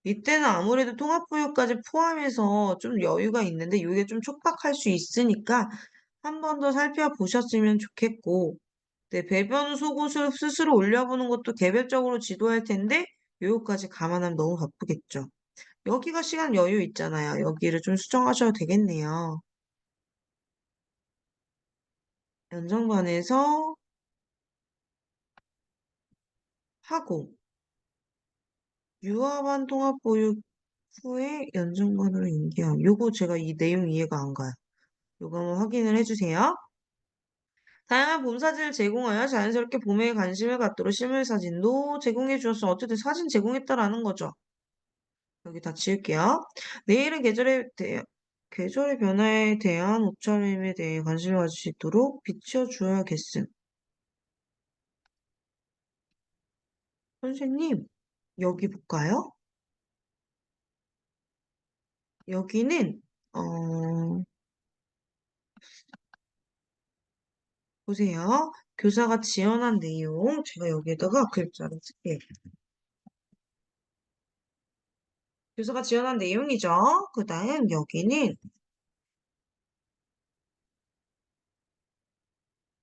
이때는 아무래도 통합부유까지 포함해서 좀 여유가 있는데 요게 좀 촉박할 수 있으니까 한 번 더 살펴보셨으면 좋겠고 네, 배변 속옷을 스스로 올려보는 것도 개별적으로 지도할 텐데 요거까지 감안하면 너무 바쁘겠죠. 여기가 시간 여유 있잖아요. 여기를 좀 수정하셔도 되겠네요. 연장반에서 하고 유아반 통합 보육 후에 연장반으로 인계함. 요거 제가 이 내용 이해가 안 가요. 요거 한번 확인을 해주세요. 다양한 봄 사진을 제공하여 자연스럽게 봄에 관심을 갖도록 실물 사진도 제공해 주었어. 어쨌든 사진 제공했다라는 거죠. 여기 다 지울게요. 내일은 계절의 변화에 대한 옷차림에 대해 관심을 가질 수 있도록 비춰주어야겠음. 선생님, 여기 볼까요? 여기는, 보세요. 교사가 지원한 내용, 제가 여기에다가 글자를 쓸게요. 교사가 지원한 내용이죠. 그 다음 여기는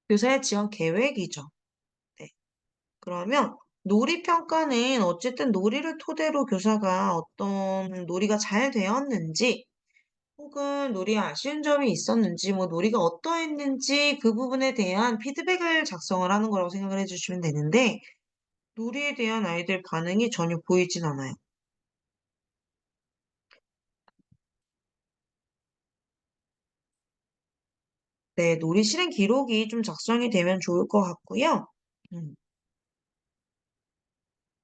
교사의 지원 계획이죠. 네. 그러면 놀이평가는 어쨌든 놀이를 토대로 교사가 어떤 놀이가 잘 되었는지, 혹은 놀이에 아쉬운 점이 있었는지, 뭐 놀이가 어떠했는지 그 부분에 대한 피드백을 작성을 하는 거라고 생각을 해주시면 되는데, 놀이에 대한 아이들 반응이 전혀 보이진 않아요. 네, 놀이 실행 기록이 좀 작성이 되면 좋을 것 같고요. 음.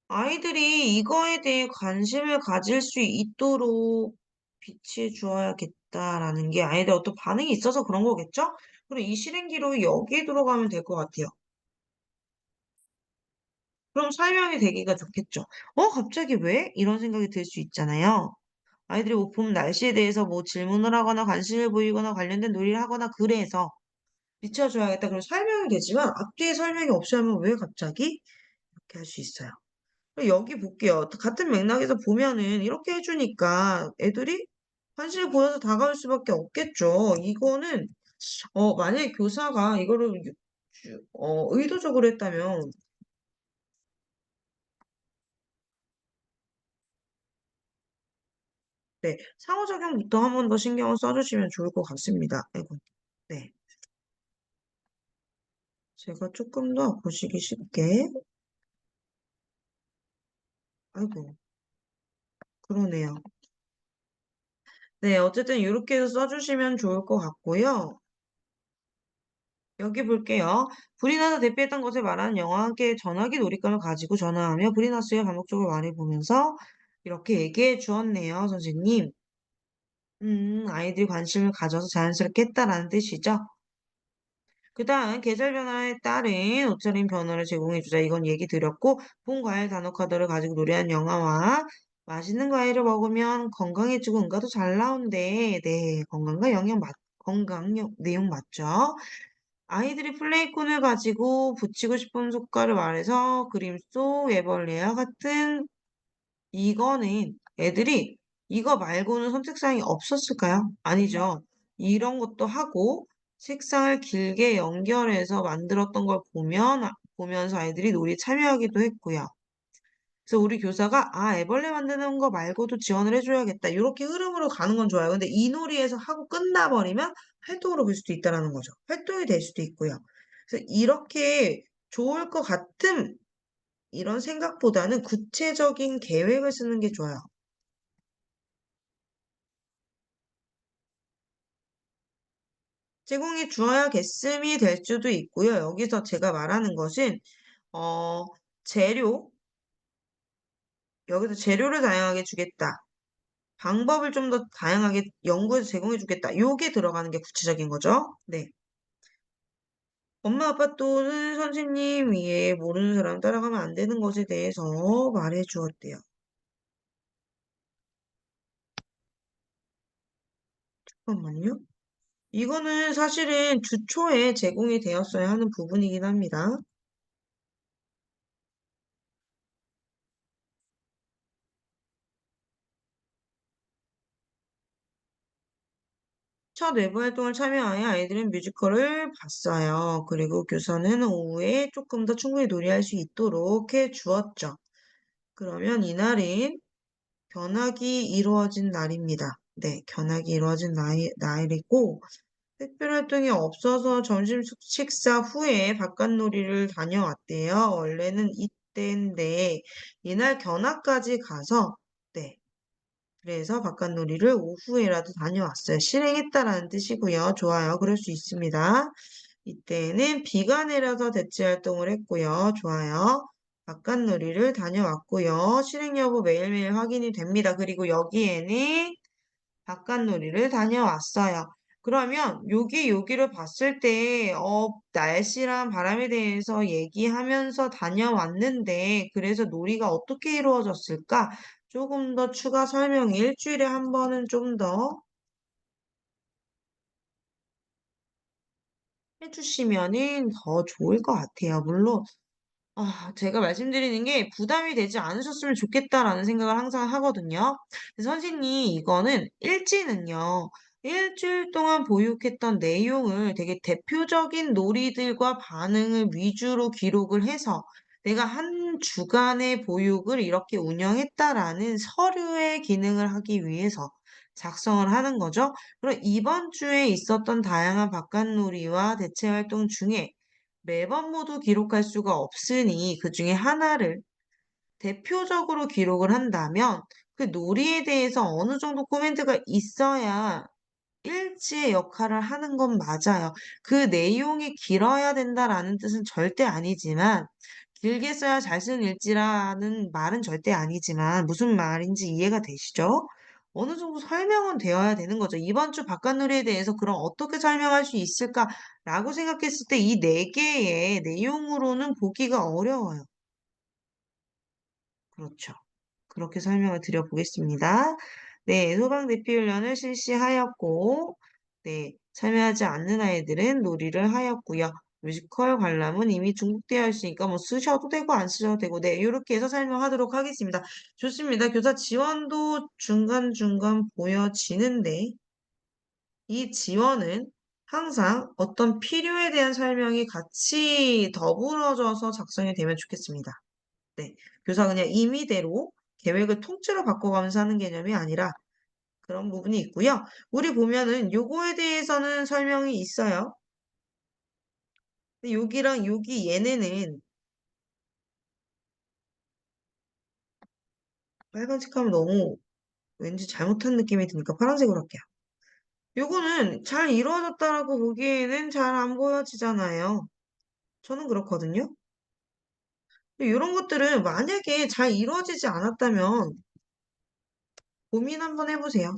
아이들이 이거에 대해 관심을 가질 수 있도록 비치해 주어야겠다라는 게 아이들 어떤 반응이 있어서 그런 거겠죠? 그럼 이 실행 기록이 여기에 들어가면 될 것 같아요. 그럼 설명이 되기가 좋겠죠. 갑자기 왜? 이런 생각이 들 수 있잖아요. 아이들이 뭐 봄 날씨에 대해서 뭐 질문을 하거나 관심을 보이거나 관련된 놀이를 하거나 그래서 비춰줘야겠다. 그럼 설명이 되지만 앞뒤에 설명이 없으면 왜 갑자기? 이렇게 할 수 있어요. 여기 볼게요. 같은 맥락에서 보면은 이렇게 해주니까 애들이 관심을 보여서 다가올 수밖에 없겠죠. 이거는 만약에 교사가 이거를 의도적으로 했다면 네, 상호작용부터 한 번 더 신경을 써주시면 좋을 것 같습니다. 아이고, 네. 제가 조금 더 보시기 쉽게 아이고, 그러네요. 네, 어쨌든 이렇게 해서 써주시면 좋을 것 같고요. 여기 볼게요. 불이 나서 대피했던 것을 말하는 영화와 함께 전화기 놀잇감을 가지고 전화하며 불이 났어요. 반복적으로 말해보면서 이렇게 얘기해 주었네요, 선생님. 아이들이 관심을 가져서 자연스럽게 했다라는 뜻이죠. 그 다음 계절 변화에 따른 옷차림 변화를 제공해 주자. 이건 얘기 드렸고 본 과일 단어 카드를 가지고 노래한 영화와 맛있는 과일을 먹으면 건강해지고 응가도 잘 나온대. 네, 건강 내용 맞죠? 아이들이 플레이콘을 가지고 붙이고 싶은 색깔을 말해서 그림 속 애벌레와 같은 이거는 애들이 이거 말고는 선택사항이 없었을까요? 아니죠. 이런 것도 하고 색상을 길게 연결해서 만들었던 걸 보면서 아이들이 놀이에 참여하기도 했고요. 그래서 우리 교사가 애벌레 만드는 거 말고도 지원을 해줘야겠다. 이렇게 흐름으로 가는 건 좋아요. 근데 이 놀이에서 하고 끝나버리면 활동으로 볼 수도 있다라는 거죠. 활동이 될 수도 있고요. 그래서 이렇게 좋을 것 같은 이런 생각보다는 구체적인 계획을 쓰는 게 좋아요. 제공해 주어야겠음이 될 수도 있고요. 여기서 제가 말하는 것은 어, 재료, 여기서 재료를 다양하게 주겠다. 방법을 좀 더 다양하게 연구해서 제공해 주겠다. 요게 들어가는 게 구체적인 거죠. 네. 엄마, 아빠 또는 선생님 위에 모르는 사람 따라가면 안 되는 것에 대해서 말해 주었대요. 잠깐만요. 이거는 사실은 주초에 제공이 되었어야 하는 부분이긴 합니다. 첫 외부 활동을 참여하여 아이들은 뮤지컬을 봤어요. 그리고 교사는 오후에 조금 더 충분히 놀이할 수 있도록 해 주었죠. 그러면 이날은 견학이 이루어진 날입니다. 네, 견학이 이루어진 날이고, 특별 활동이 없어서 점심 식사 후에 바깥놀이를 다녀왔대요. 원래는 이때인데, 이날 견학까지 가서, 네, 그래서 바깥놀이를 오후에라도 다녀왔어요. 실행했다라는 뜻이고요. 좋아요. 그럴 수 있습니다. 이때는 비가 내려서 대체 활동을 했고요. 좋아요. 바깥놀이를 다녀왔고요. 실행 여부 매일매일 확인이 됩니다. 그리고 여기에는 바깥놀이를 다녀왔어요. 그러면 여기를 봤을 때, 날씨랑 바람에 대해서 얘기하면서 다녀왔는데, 그래서 놀이가 어떻게 이루어졌을까? 조금 더 추가 설명 일주일에 한 번은 좀 더 해주시면은 더 좋을 것 같아요. 물론, 제가 말씀드리는 게 부담이 되지 않으셨으면 좋겠다라는 생각을 항상 하거든요. 근데 선생님, 이거는 일지는요, 일주일 동안 보육했던 내용을 되게 대표적인 놀이들과 반응을 위주로 기록을 해서 내가 한 주간의 보육을 이렇게 운영했다라는 서류의 기능을 하기 위해서 작성을 하는 거죠. 그럼 이번 주에 있었던 다양한 바깥놀이와 대체 활동 중에 매번 모두 기록할 수가 없으니 그 중에 하나를 대표적으로 기록을 한다면 그 놀이에 대해서 어느 정도 코멘트가 있어야 일지의 역할을 하는 건 맞아요. 그 내용이 길어야 된다라는 뜻은 절대 아니지만 길게 써야 잘 쓰는 일지라는 말은 절대 아니지만 무슨 말인지 이해가 되시죠? 어느 정도 설명은 되어야 되는 거죠. 이번 주 바깥놀이에 대해서 그럼 어떻게 설명할 수 있을까라고 생각했을 때 이 네 개의 내용으로는 보기가 어려워요. 그렇죠. 그렇게 설명을 드려보겠습니다. 네, 소방대피훈련을 실시하였고, 네, 참여하지 않는 아이들은 놀이를 하였고요. 뮤지컬 관람은 이미 중복되어 있으니까 뭐 쓰셔도 되고 안 쓰셔도 되고, 네, 이렇게 해서 설명하도록 하겠습니다. 좋습니다. 교사 지원도 중간중간 보여지는데, 이 지원은 항상 어떤 필요에 대한 설명이 같이 더불어져서 작성이 되면 좋겠습니다. 네, 교사 그냥 임의대로 계획을 통째로 바꿔가면서 하는 개념이 아니라 그런 부분이 있고요. 우리 보면은 요거에 대해서는 설명이 있어요. 근데 여기랑 여기 얘네는 빨간색 하면 너무 왠지 잘못한 느낌이 드니까 파란색으로 할게요. 요거는 잘 이루어졌다라고 보기에는 잘 안 보여지잖아요. 저는 그렇거든요. 이런 것들은 만약에 잘 이루어지지 않았다면 고민 한번 해보세요.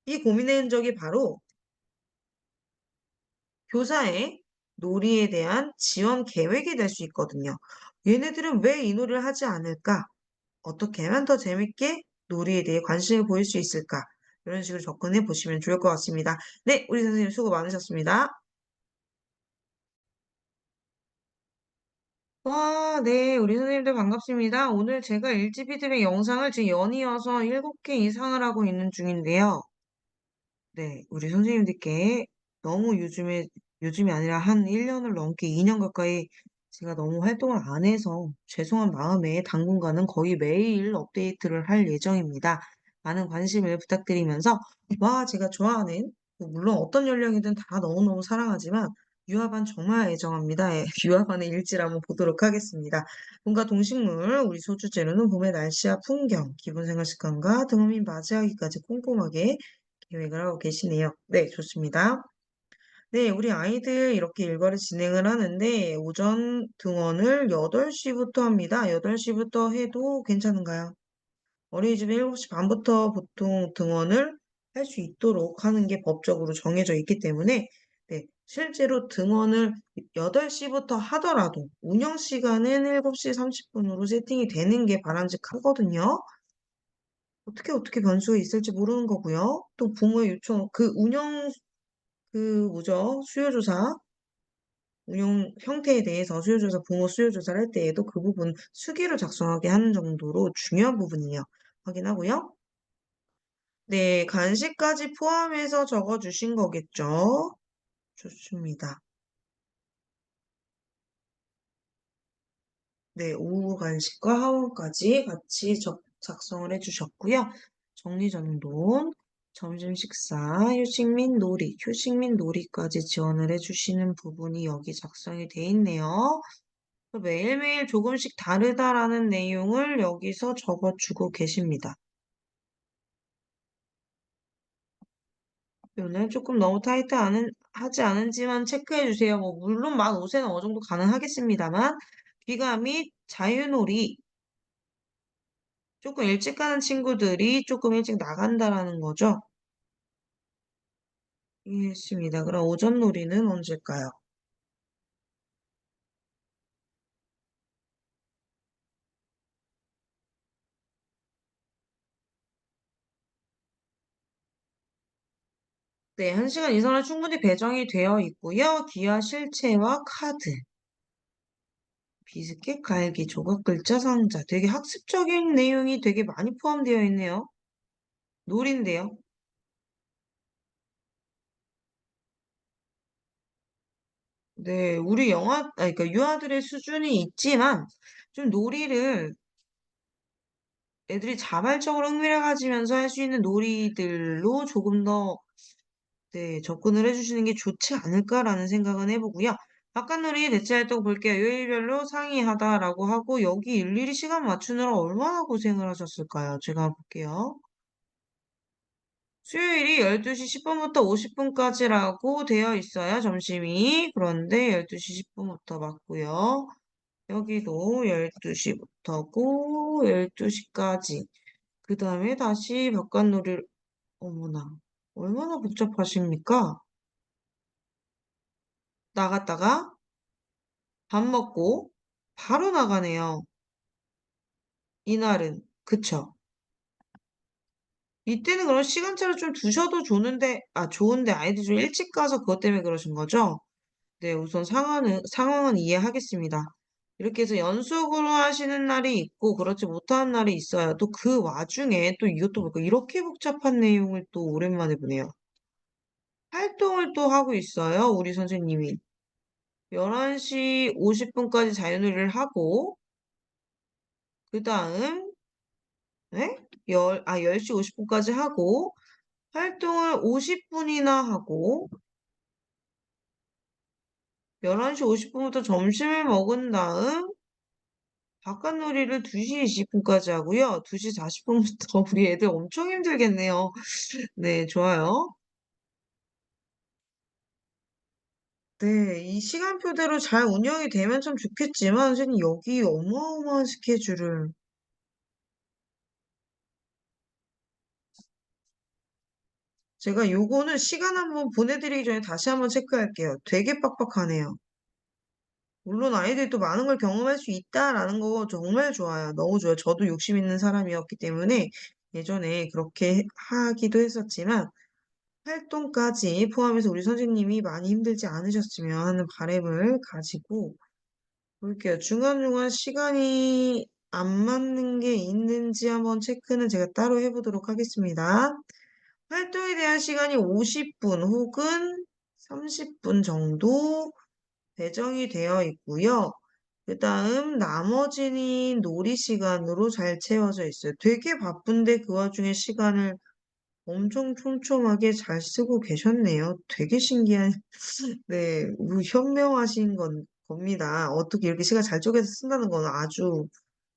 이 고민의 흔적이 바로 교사의 놀이에 대한 지원 계획이 될 수 있거든요. 얘네들은 왜 이 놀이를 하지 않을까? 어떻게 하면 더 재밌게 놀이에 대해 관심을 보일 수 있을까? 이런 식으로 접근해 보시면 좋을 것 같습니다. 네, 우리 선생님 수고 많으셨습니다. 와, 네, 우리 선생님들 반갑습니다. 오늘 제가 일지 피드백 영상을 지금 연이어서 7개 이상을 하고 있는 중인데요. 네, 우리 선생님들께 너무 요즘이 아니라 한 1년을 넘게 2년 가까이 제가 너무 활동을 안 해서 죄송한 마음에 당분간은 거의 매일 업데이트를 할 예정입니다. 많은 관심을 부탁드리면서, 와, 제가 좋아하는, 물론 어떤 연령이든 다 너무너무 사랑하지만, 유아반 정말 애정합니다. 예, 유아반의 일지를 한번 보도록 하겠습니다. 뭔가 동식물, 우리 소주재료는 봄의 날씨와 풍경, 기본 생활 습관과 등어민 맞이하기까지 꼼꼼하게 계획을 하고 계시네요. 네, 좋습니다. 네, 우리 아이들 이렇게 일과를 진행을 하는데 오전 등원을 8시부터 합니다. 8시부터 해도 괜찮은가요? 어린이집은 7시 반부터 보통 등원을 할 수 있도록 하는 게 법적으로 정해져 있기 때문에 네, 실제로 등원을 8시부터 하더라도 운영 시간은 7시 30분으로 세팅이 되는 게 바람직하거든요. 어떻게 변수가 있을지 모르는 거고요. 또 부모의 요청, 그 운영, 뭐죠? 수요조사, 운영 형태에 대해서 수요조사, 부모 수요조사를 할 때에도 그 부분 수기로 작성하게 하는 정도로 중요한 부분이에요. 확인하고요. 네, 간식까지 포함해서 적어주신 거겠죠? 좋습니다. 네, 오후 간식과 하원까지 같이 작성을 해주셨고요. 정리정돈, 점심 식사, 휴식 및 놀이까지 지원을 해주시는 부분이 여기 작성이 돼 있네요. 매일매일 조금씩 다르다라는 내용을 여기서 적어주고 계십니다. 오늘 조금 너무 하지 않은지만 체크해 주세요. 뭐, 물론 만 5세는 어느 정도 가능하겠습니다만, 귀가 및 자유놀이, 조금 일찍 가는 친구들이 조금 일찍 나간다라는 거죠. 이해했습니다. 그럼 오전 놀이는 언제일까요? 네, 1시간 이상은 충분히 배정이 되어 있고요. 기하 실체와 카드, 비스켓, 갈기, 조각 글자, 상자. 되게 학습적인 내용이 되게 많이 포함되어 있네요. 놀인데요. 네, 우리 그러니까 유아들의 수준이 있지만, 좀 놀이를 애들이 자발적으로 흥미를 가지면서 할 수 있는 놀이들로 조금 더, 네, 접근을 해주시는 게 좋지 않을까라는 생각은 해보고요. 바깥놀이 대체활동 볼게요. 요일별로 상이하다라고 하고, 여기 일일이 시간 맞추느라 얼마나 고생을 하셨을까요? 제가 볼게요. 수요일이 12시 10분부터 50분까지라고 되어 있어요, 점심이. 그런데 12시 10분부터 맞고요. 여기도 12시부터고, 12시까지. 그 다음에 다시 바깥놀이를, 어머나, 얼마나 복잡하십니까? 나갔다가 밥 먹고 바로 나가네요. 이날은. 그쵸? 이때는 그럼 시간차를 좀 두셔도 좋은데 아이들이 좀 일찍 가서 그것 때문에 그러신 거죠? 네, 우선 상황은 이해하겠습니다. 이렇게 해서 연속으로 하시는 날이 있고, 그렇지 못한 날이 있어요. 또 그 와중에 또 이것도 볼까? 이렇게 복잡한 내용을 또 오랜만에 보네요. 활동을 또 하고 있어요, 우리 선생님이. 11시 50분까지 자유놀이를 하고, 그 다음, 네? 10시 50분까지 하고, 활동을 50분이나 하고, 11시 50분부터 점심을 먹은 다음, 바깥놀이를 2시 20분까지 하고요. 2시 40분부터 우리 애들 엄청 힘들겠네요. 네, 좋아요. 네, 이 시간표대로 잘 운영이 되면 참 좋겠지만, 선생님, 여기 어마어마한 스케줄을. 제가 요거는 시간 한번 보내드리기 전에 다시 한번 체크할게요. 되게 빡빡하네요. 물론 아이들이 또 많은 걸 경험할 수 있다라는 거 정말 좋아요. 너무 좋아요. 저도 욕심 있는 사람이었기 때문에 예전에 그렇게 하기도 했었지만, 활동까지 포함해서 우리 선생님이 많이 힘들지 않으셨으면 하는 바람을 가지고 볼게요. 중간중간 시간이 안 맞는 게 있는지 한번 체크는 제가 따로 해보도록 하겠습니다. 활동에 대한 시간이 50분 혹은 30분 정도 배정이 되어 있고요. 그 다음 나머지는 놀이 시간으로 잘 채워져 있어요. 되게 바쁜데 그 와중에 시간을 엄청 촘촘하게 잘 쓰고 계셨네요. 되게 신기한, 네, 현명하신 겁니다. 어떻게 이렇게 시간 잘 쪼개서 쓴다는 건 아주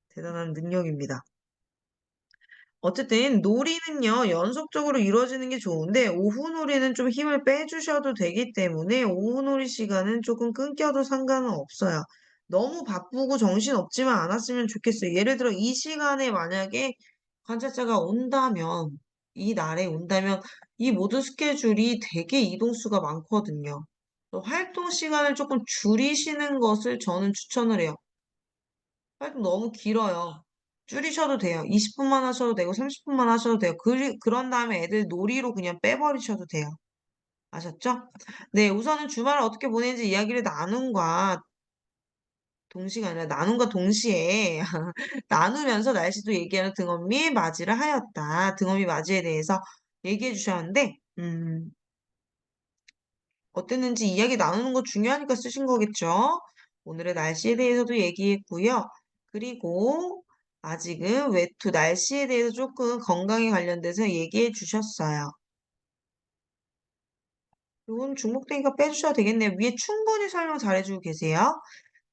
대단한 능력입니다. 어쨌든 놀이는요, 연속적으로 이루어지는 게 좋은데, 오후 놀이는 좀 힘을 빼주셔도 되기 때문에, 오후 놀이 시간은 조금 끊겨도 상관은 없어요. 너무 바쁘고 정신 없지만 않았으면 좋겠어요. 예를 들어, 이 시간에 만약에 관찰자가 온다면, 이 날에 온다면, 이 모든 스케줄이 되게 이동수가 많거든요. 활동 시간을 조금 줄이시는 것을 저는 추천을 해요. 활동 너무 길어요. 줄이셔도 돼요. 20분만 하셔도 되고 30분만 하셔도 돼요. 그런 다음에 애들 놀이로 그냥 빼버리셔도 돼요. 아셨죠? 네, 우선은 주말을 어떻게 보내는지 이야기를 나눔과 동시가 아니라 나눔과 동시에 나누면서 날씨도 얘기하는 등엄리 맞이를 하였다. 등엄리 맞이에 대해서 얘기해 주셨는데, 어땠는지 이야기 나누는 거 중요하니까 쓰신 거겠죠? 오늘의 날씨에 대해서도 얘기했고요. 그리고 아직은 외투 날씨에 대해서 조금 건강에 관련돼서 얘기해 주셨어요. 이건 중복되니까 빼주셔도 되겠네요. 위에 충분히 설명 잘해주고 계세요.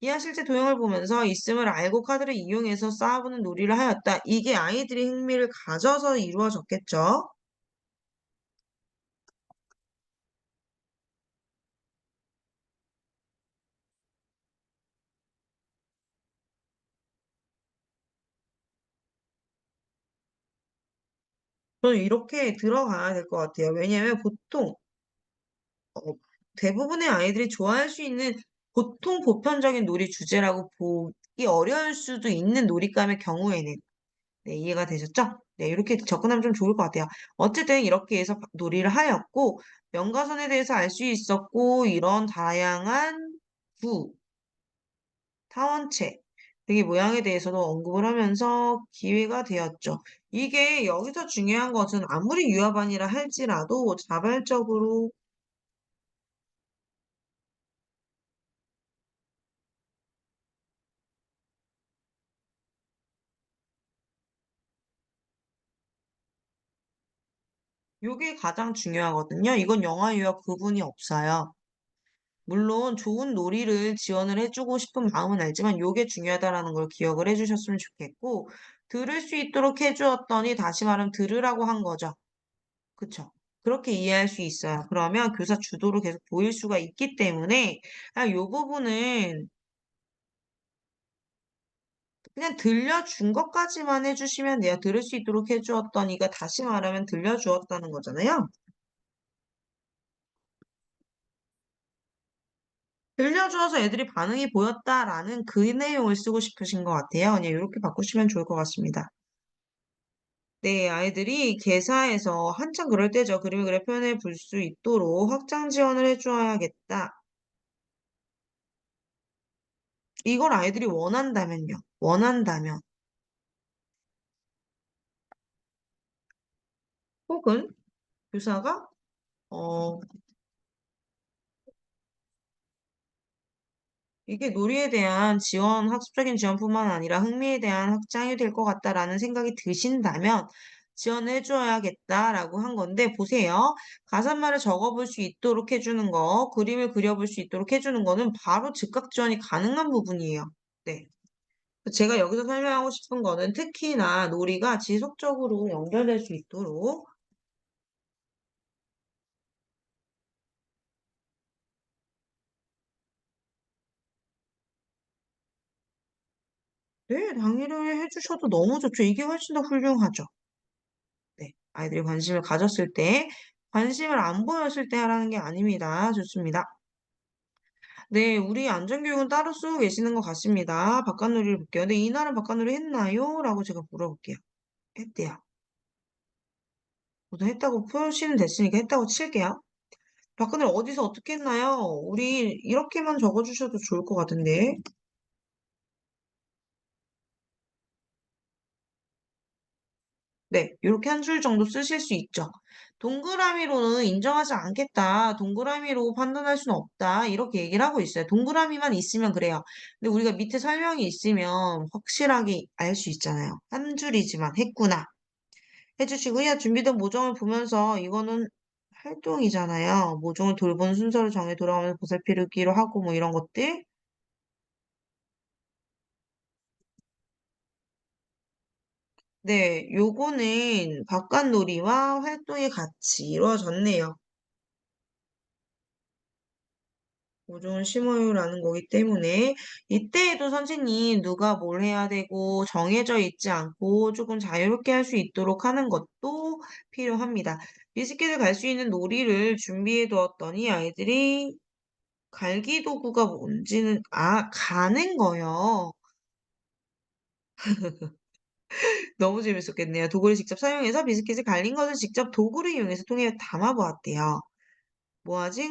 이하 실제 도형을 보면서 있음을 알고 카드를 이용해서 쌓아보는 놀이를 하였다. 이게 아이들이 흥미를 가져서 이루어졌겠죠? 저는 이렇게 들어가야 될 것 같아요. 왜냐하면 보통 어, 대부분의 아이들이 좋아할 수 있는 보통 보편적인 놀이 주제라고 보기 어려울 수도 있는 놀잇감의 경우에는 네, 이해가 되셨죠? 네, 이렇게 접근하면 좀 좋을 것 같아요. 어쨌든 이렇게 해서 놀이를 하였고 명가선에 대해서 알 수 있었고 이런 다양한 구, 타원체 되게 모양에 대해서도 언급을 하면서 기회가 되었죠. 이게 여기서 중요한 것은 아무리 유아반이라 할지라도 자발적으로 이게 가장 중요하거든요. 이건 영화 유아 구분이 없어요. 물론 좋은 놀이를 지원을 해주고 싶은 마음은 알지만 이게 중요하다라는 걸 기억을 해주셨으면 좋겠고 들을 수 있도록 해주었더니 다시 말하면 들으라고 한 거죠. 그쵸? 그렇게 이해할 수 있어요. 그러면 교사 주도로 계속 보일 수가 있기 때문에 이 부분은 그냥 들려준 것까지만 해주시면 돼요. 들을 수 있도록 해주었더니가 다시 말하면 들려주었다는 거잖아요. 들려주어서 애들이 반응이 보였다라는 그 내용을 쓰고 싶으신 것 같아요. 그냥 이렇게 바꾸시면 좋을 것 같습니다. 네, 아이들이 개사에서 한참 그럴 때죠. 그림을 그래 표현해 볼 수 있도록 확장 지원을 해줘야겠다. 이걸 아이들이 원한다면요. 원한다면. 혹은 교사가 어, 이게 놀이에 대한 지원, 학습적인 지원뿐만 아니라 흥미에 대한 확장이 될 것 같다라는 생각이 드신다면 지원해 줘야겠다라고 한 건데 보세요. 가사말을 적어볼 수 있도록 해주는 거, 그림을 그려볼 수 있도록 해주는 거는 바로 즉각 지원이 가능한 부분이에요. 네. 제가 여기서 설명하고 싶은 거는 특히나 놀이가 지속적으로 연결될 수 있도록 네, 당일에 해주셔도 너무 좋죠. 이게 훨씬 더 훌륭하죠. 네, 아이들이 관심을 가졌을 때, 관심을 안 보였을 때 하라는 게 아닙니다. 좋습니다. 네, 우리 안전교육은 따로 쓰고 계시는 것 같습니다. 바깥놀이를 볼게요. 근데 이날은 바깥놀이 했나요? 라고 제가 물어볼게요. 했대요. 모두 했다고 표시는 됐으니까 했다고 칠게요. 바깥놀이 어디서 어떻게 했나요? 우리 이렇게만 적어주셔도 좋을 것 같은데. 네, 이렇게 한 줄 정도 쓰실 수 있죠. 동그라미로는 인정하지 않겠다. 동그라미로 판단할 수는 없다. 이렇게 얘기를 하고 있어요. 동그라미만 있으면 그래요. 근데 우리가 밑에 설명이 있으면 확실하게 알 수 있잖아요. 한 줄이지만 했구나. 해주시고요. 준비된 모종을 보면서 이거는 활동이잖아요. 모종을 돌보는 순서를 정해 돌아가면서 보살피기로 하고 뭐 이런 것들. 네, 요거는 바깥놀이와 활동이 같이 이루어졌네요. 보존 심어요라는 거기 때문에 이때에도 선생님 누가 뭘 해야 되고 정해져 있지 않고 조금 자유롭게 할 수 있도록 하는 것도 필요합니다. 비스킷을 갈 수 있는 놀이를 준비해 두었더니 아이들이 갈기 도구가 뭔지는 가는 거요. 너무 재밌었겠네요. 도구를 직접 사용해서 비스킷을 갈린 것을 직접 도구를 이용해서 통에 담아 보았대요. 뭐하지?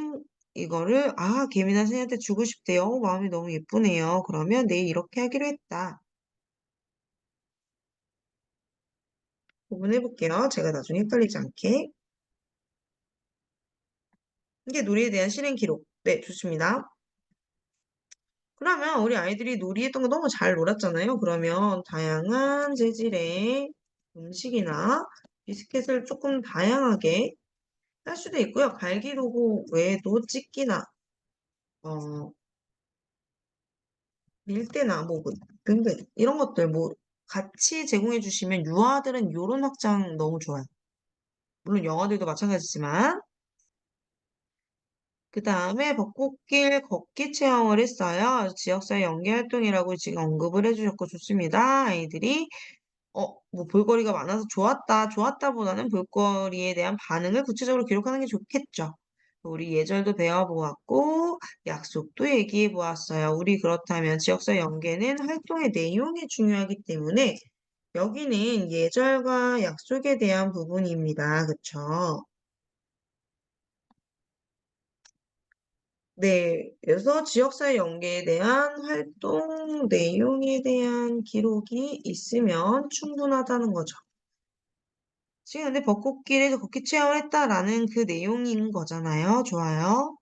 이거를 개미나 새한테 주고 싶대요. 마음이 너무 예쁘네요. 그러면 내일 이렇게 하기로 했다. 구분해 볼게요. 제가 나중에 헷갈리지 않게. 이게 놀이에 대한 실행 기록. 네, 좋습니다. 그러면 우리 아이들이 놀이했던 거 너무 잘 놀았잖아요. 그러면 다양한 재질의 음식이나 비스켓을 조금 다양하게 할 수도 있고요. 갈기도구 외에도 찍기나 어, 밀대나 뭐 등등 이런 것들 뭐 같이 제공해 주시면 유아들은 요런 확장 너무 좋아요. 물론 영어들도 마찬가지지만 그 다음에 벚꽃길 걷기 체험을 했어요. 지역사회 연계활동이라고 지금 언급을 해주셨고 좋습니다. 아이들이 뭐 볼거리가 많아서 좋았다, 좋았다보다는 볼거리에 대한 반응을 구체적으로 기록하는 게 좋겠죠. 우리 예절도 배워보았고 약속도 얘기해 보았어요. 우리 그렇다면 지역사회 연계는 활동의 내용이 중요하기 때문에 여기는 예절과 약속에 대한 부분입니다. 그쵸? 네, 그래서 지역사회 연계에 대한 활동 내용에 대한 기록이 있으면 충분하다는 거죠. 지금 근데 벚꽃길에서 걷기 체험을 했다라는 그 내용인 거잖아요. 좋아요.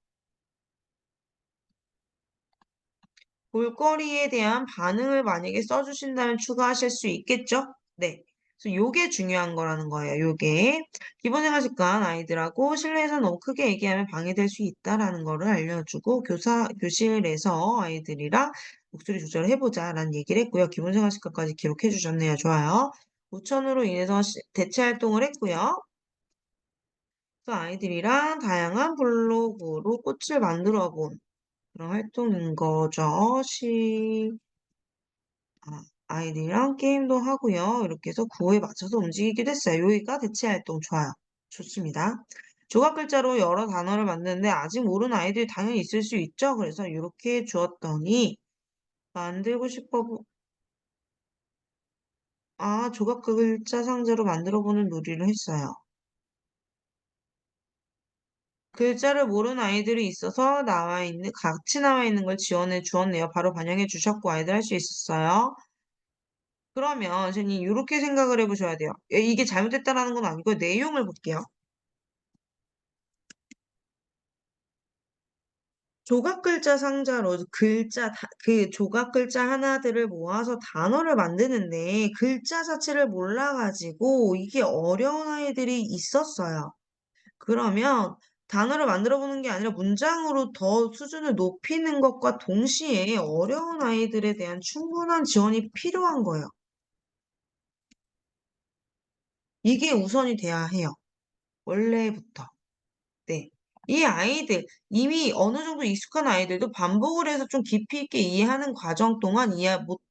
볼거리에 대한 반응을 만약에 써주신다면 추가하실 수 있겠죠? 네. 그래서 요게 중요한 거라는 거예요. 요게. 기본생활습관 아이들하고 실내에서 너무 크게 얘기하면 방해될 수 있다라는 거를 알려주고 교실에서 아이들이랑 목소리 조절을 해보자라는 얘기를 했고요. 기본생활습관까지 기록해 주셨네요. 좋아요. 우천으로 인해서 대체 활동을 했고요. 그래서 아이들이랑 다양한 블록으로 꽃을 만들어 본 그런 활동인 거죠. 아이들이랑 게임도 하고요. 이렇게 해서 구호에 맞춰서 움직이기도 했어요. 여기가 대체 활동 좋아요. 좋습니다. 조각 글자로 여러 단어를 만드는데 아직 모르는 아이들이 당연히 있을 수 있죠. 그래서 이렇게 주었더니 만들고 싶어 조각 글자 상자로 만들어 보는 놀이를 했어요. 글자를 모르는 아이들이 있어서 같이 나와 있는 걸 지원해 주었네요. 바로 반영해 주셨고 아이들 할 수 있었어요. 그러면 선생님 이렇게 생각을 해보셔야 돼요. 이게 잘못됐다라는 건 아니고 내용을 볼게요. 조각 글자 상자로 그 조각 글자 하나들을 모아서 단어를 만드는데 글자 자체를 몰라가지고 이게 어려운 아이들이 있었어요. 그러면 단어를 만들어 보는 게 아니라 문장으로 더 수준을 높이는 것과 동시에 어려운 아이들에 대한 충분한 지원이 필요한 거예요. 이게 우선이 돼야 해요. 원래부터. 네. 이 아이들, 이미 어느 정도 익숙한 아이들도 반복을 해서 좀 깊이 있게 이해하는 과정 동안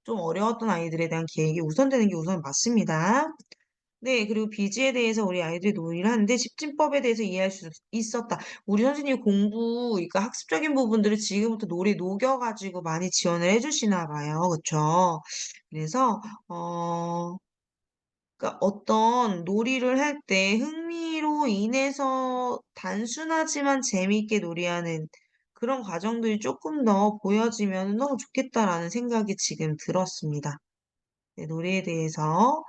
좀 어려웠던 아이들에 대한 계획이 우선되는 게 우선 맞습니다. 네, 그리고 비지에 대해서 우리 아이들이 논의를 하는데 집진법에 대해서 이해할 수 있었다. 우리 선생님이 그러니까 학습적인 부분들을 지금부터 놀이 녹여가지고 많이 지원을 해주시나 봐요. 그쵸? 그래서, 그러니까 어떤 놀이를 할 때 흥미로 인해서 단순하지만 재미있게 놀이하는 그런 과정들이 조금 더 보여지면 너무 좋겠다라는 생각이 지금 들었습니다. 네, 놀이에 대해서.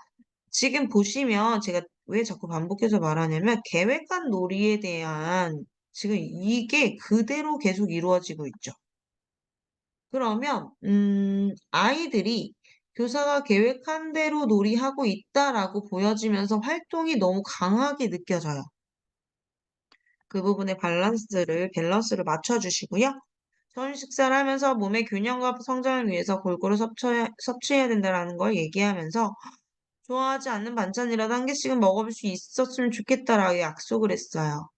지금 보시면 제가 왜 자꾸 반복해서 말하냐면 계획한 놀이에 대한 지금 이게 그대로 계속 이루어지고 있죠. 그러면 아이들이 교사가 계획한 대로 놀이하고 있다라고 보여지면서 활동이 너무 강하게 느껴져요. 그 부분의 밸런스를 맞춰주시고요. 전 식사를 하면서 몸의 균형과 성장을 위해서 골고루 섭취해야 된다는 걸 얘기하면서 좋아하지 않는 반찬이라도 한 개씩은 먹어볼 수 있었으면 좋겠다라고 약속을 했어요.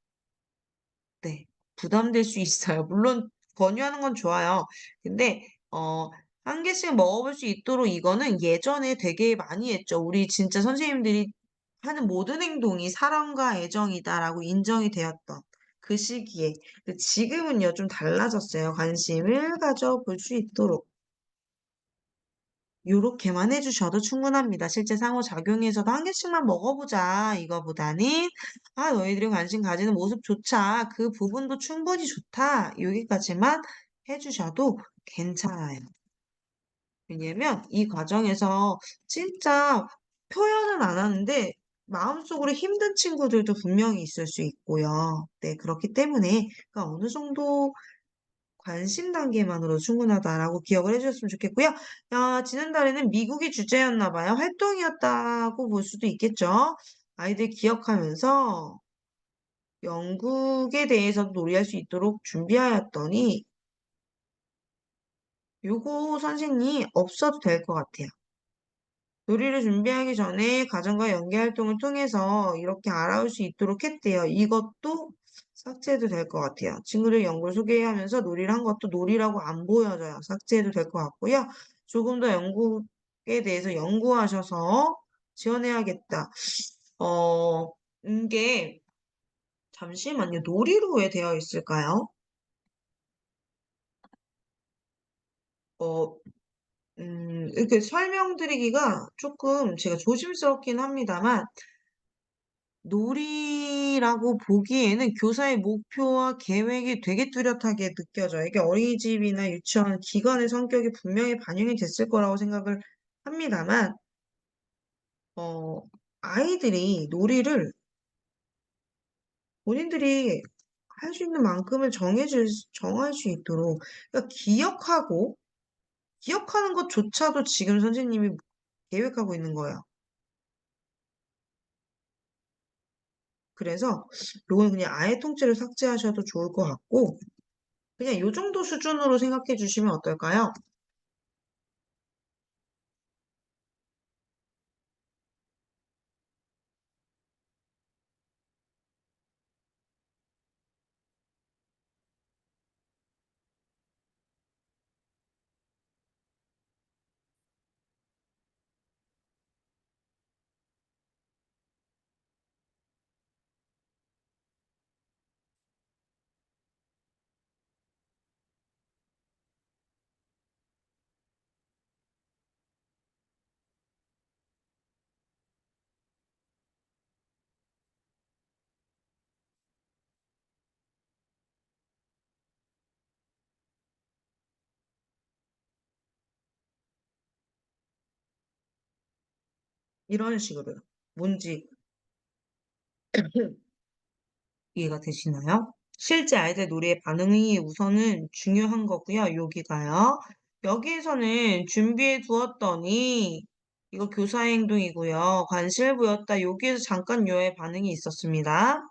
네. 부담될 수 있어요. 물론 권유하는 건 좋아요. 근데 한 개씩 먹어볼 수 있도록 이거는 예전에 되게 많이 했죠. 우리 진짜 선생님들이 하는 모든 행동이 사랑과 애정이다라고 인정이 되었던 그 시기에. 근데 지금은요, 좀 달라졌어요. 관심을 가져볼 수 있도록. 요렇게만 해주셔도 충분합니다. 실제 상호작용에서도 한 개씩만 먹어보자. 이거보다는, 아, 너희들이 관심 가지는 모습조차 그 부분도 충분히 좋다. 여기까지만 해주셔도 괜찮아요. 왜냐면 이 과정에서 진짜 표현은 안 하는데 마음속으로 힘든 친구들도 분명히 있을 수 있고요. 네, 그렇기 때문에 그러니까 어느 정도 관심 단계만으로 충분하다라고 기억을 해주셨으면 좋겠고요. 지난달에는 미국이 주제였나 봐요. 활동이었다고 볼 수도 있겠죠. 아이들 기억하면서 영국에 대해서도 놀이할 수 있도록 준비하였더니 요거 선생님 없어도 될 것 같아요. 놀이를 준비하기 전에 가정과 연계 활동을 통해서 이렇게 알아올 수 있도록 했대요. 이것도 삭제해도 될 것 같아요. 친구들 연구를 소개하면서 놀이를 한 것도 놀이라고 안 보여져요. 삭제해도 될 것 같고요. 조금 더 연구에 대해서 연구하셔서 지원해야겠다. 어, 이게 잠시만요. 놀이로 왜 되어 있을까요? 어, 이렇게 설명드리기가 조금 제가 조심스럽긴 합니다만 놀이라고 보기에는 교사의 목표와 계획이 되게 뚜렷하게 느껴져요. 이게 어린이집이나 유치원 기관의 성격이 분명히 반영이 됐을 거라고 생각을 합니다만, 어, 아이들이 놀이를 본인들이 할 수 있는 만큼을 정할 수 있도록, 그러니까 기억하는 것조차도 지금 선생님이 계획하고 있는 거예요. 그래서 이건 그냥 아예 통째로 삭제하셔도 좋을 것 같고, 그냥 요 정도 수준으로 생각해 주시면 어떨까요? 이런 식으로요. 뭔지 이해가 되시나요? 실제 아이들 놀이의 반응이 우선은 중요한 거고요. 여기가요. 여기에서는 준비해 두었더니 이거 교사의 행동이고요. 관심을 보였다. 여기에서 잠깐 유아의 반응이 있었습니다.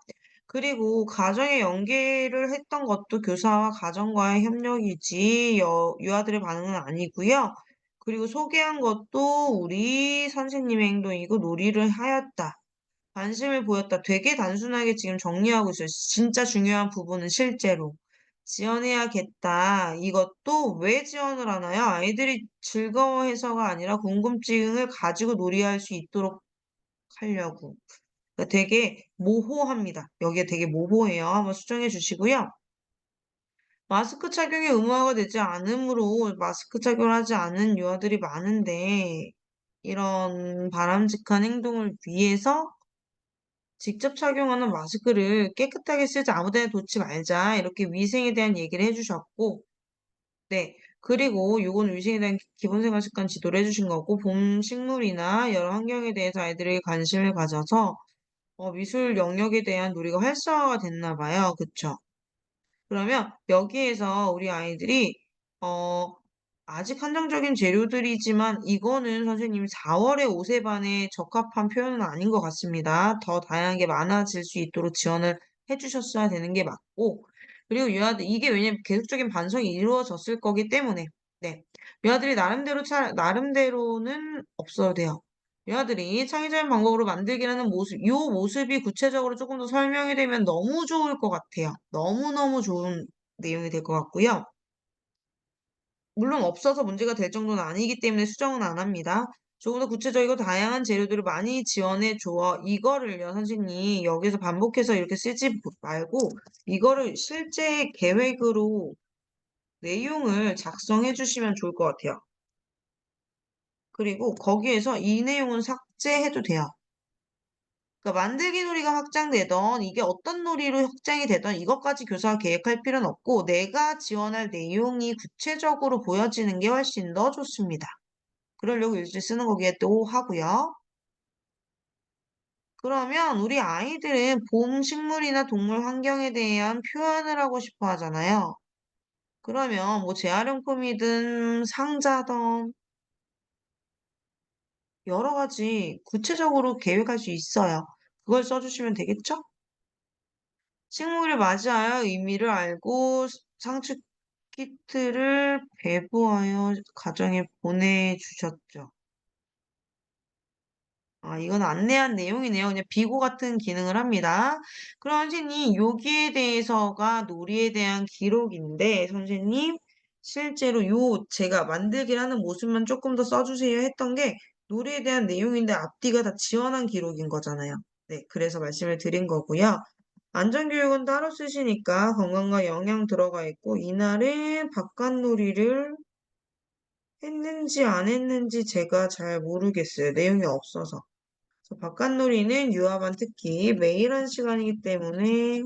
그리고 가정의 연계를 했던 것도 교사와 가정과의 협력이지 유아들의 반응은 아니고요. 그리고 소개한 것도 우리 선생님의 행동이고 놀이를 하였다. 관심을 보였다. 되게 단순하게 지금 정리하고 있어요. 진짜 중요한 부분은 실제로. 지원해야겠다. 이것도 왜 지원을 하나요? 아이들이 즐거워해서가 아니라 궁금증을 가지고 놀이할 수 있도록 하려고. 그러니까 되게 모호합니다. 여기에 되게 모호해요. 한번 수정해 주시고요. 마스크 착용이 의무화가 되지 않으므로 마스크 착용을 하지 않은 유아들이 많은데 이런 바람직한 행동을 위해서 직접 착용하는 마스크를 깨끗하게 쓰지 아무 데나 놓지 말자. 이렇게 위생에 대한 얘기를 해주셨고, 네. 그리고 요건 위생에 대한 기본 생활 습관 지도를 해주신 거고, 봄 식물이나 여러 환경에 대해서 아이들이 관심을 가져서 미술 영역에 대한 놀이가 활성화가 됐나 봐요. 그쵸? 그러면 여기에서 우리 아이들이 어, 아직 한정적인 재료들이지만 이거는 선생님이 4월에 옷에반에 적합한 표현은 아닌 것 같습니다. 더 다양하게 많아질 수 있도록 지원을 해주셨어야 되는 게 맞고 그리고 유아들 이게 왜냐면 계속적인 반성이 이루어졌을 거기 때문에 네 유아들이 나름대로는 없어도 돼요. 아들이 창의적인 방법으로 만들기라는 모습, 이 모습이 구체적으로 조금 더 설명이 되면 너무 좋을 것 같아요. 너무너무 좋은 내용이 될 것 같고요. 물론 없어서 문제가 될 정도는 아니기 때문에 수정은 안 합니다. 조금 더 구체적이고 다양한 재료들을 많이 지원해 줘. 이거를요, 선생님, 여기서 반복해서 이렇게 쓰지 말고, 이거를 실제 계획으로 내용을 작성해 주시면 좋을 것 같아요. 그리고 거기에서 이 내용은 삭제해도 돼요. 그러니까 만들기 놀이가 확장되던 이게 어떤 놀이로 확장이 되던 이것까지 교사가 계획할 필요는 없고 내가 지원할 내용이 구체적으로 보여지는 게 훨씬 더 좋습니다. 그러려고 일지 쓰는 거기도 하고요. 그러면 우리 아이들은 봄 식물이나 동물 환경에 대한 표현을 하고 싶어 하잖아요. 그러면 뭐 재활용품이든 상자든 여러 가지 구체적으로 계획할 수 있어요. 그걸 써주시면 되겠죠? 식물을 맞이하여 의미를 알고 상추 키트를 배부하여 가정에 보내주셨죠. 아, 이건 안내한 내용이네요. 그냥 비고 같은 기능을 합니다. 그럼 선생님, 여기에 대해서가 놀이에 대한 기록인데, 선생님, 실제로 제가 만들기라는 모습만 조금 더 써주세요 했던 게 놀이에 대한 내용인데 앞뒤가 다 지원한 기록인 거잖아요. 네, 그래서 말씀을 드린 거고요. 안전교육은 따로 쓰시니까 건강과 영양 들어가 있고, 이날은 바깥놀이를 했는지 안 했는지 제가 잘 모르겠어요. 내용이 없어서. 그래서 바깥놀이는 유아반 특히 매일 한 시간이기 때문에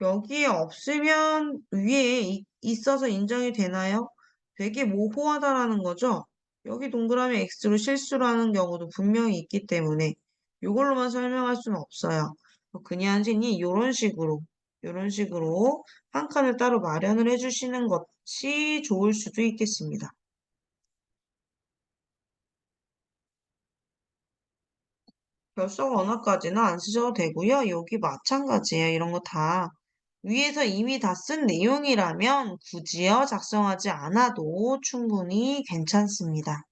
여기에 없으면 위에 있어서 인정이 되나요? 되게 모호하다라는 거죠? 여기 동그라미 X로 실수를 하는 경우도 분명히 있기 때문에 이걸로만 설명할 수는 없어요. 그냥 선생님이 이런 식으로 한 칸을 따로 마련을 해주시는 것이 좋을 수도 있겠습니다. 결석 언어까지는 안 쓰셔도 되고요. 여기 마찬가지예요. 이런 거 다. 위에서 이미 다 쓴 내용이라면 굳이요 작성하지 않아도 충분히 괜찮습니다.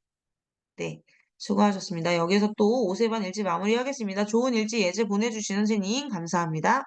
네, 수고하셨습니다. 여기서 또 5세반 일지 마무리하겠습니다. 좋은 일지 예제 보내주신 선생님 감사합니다.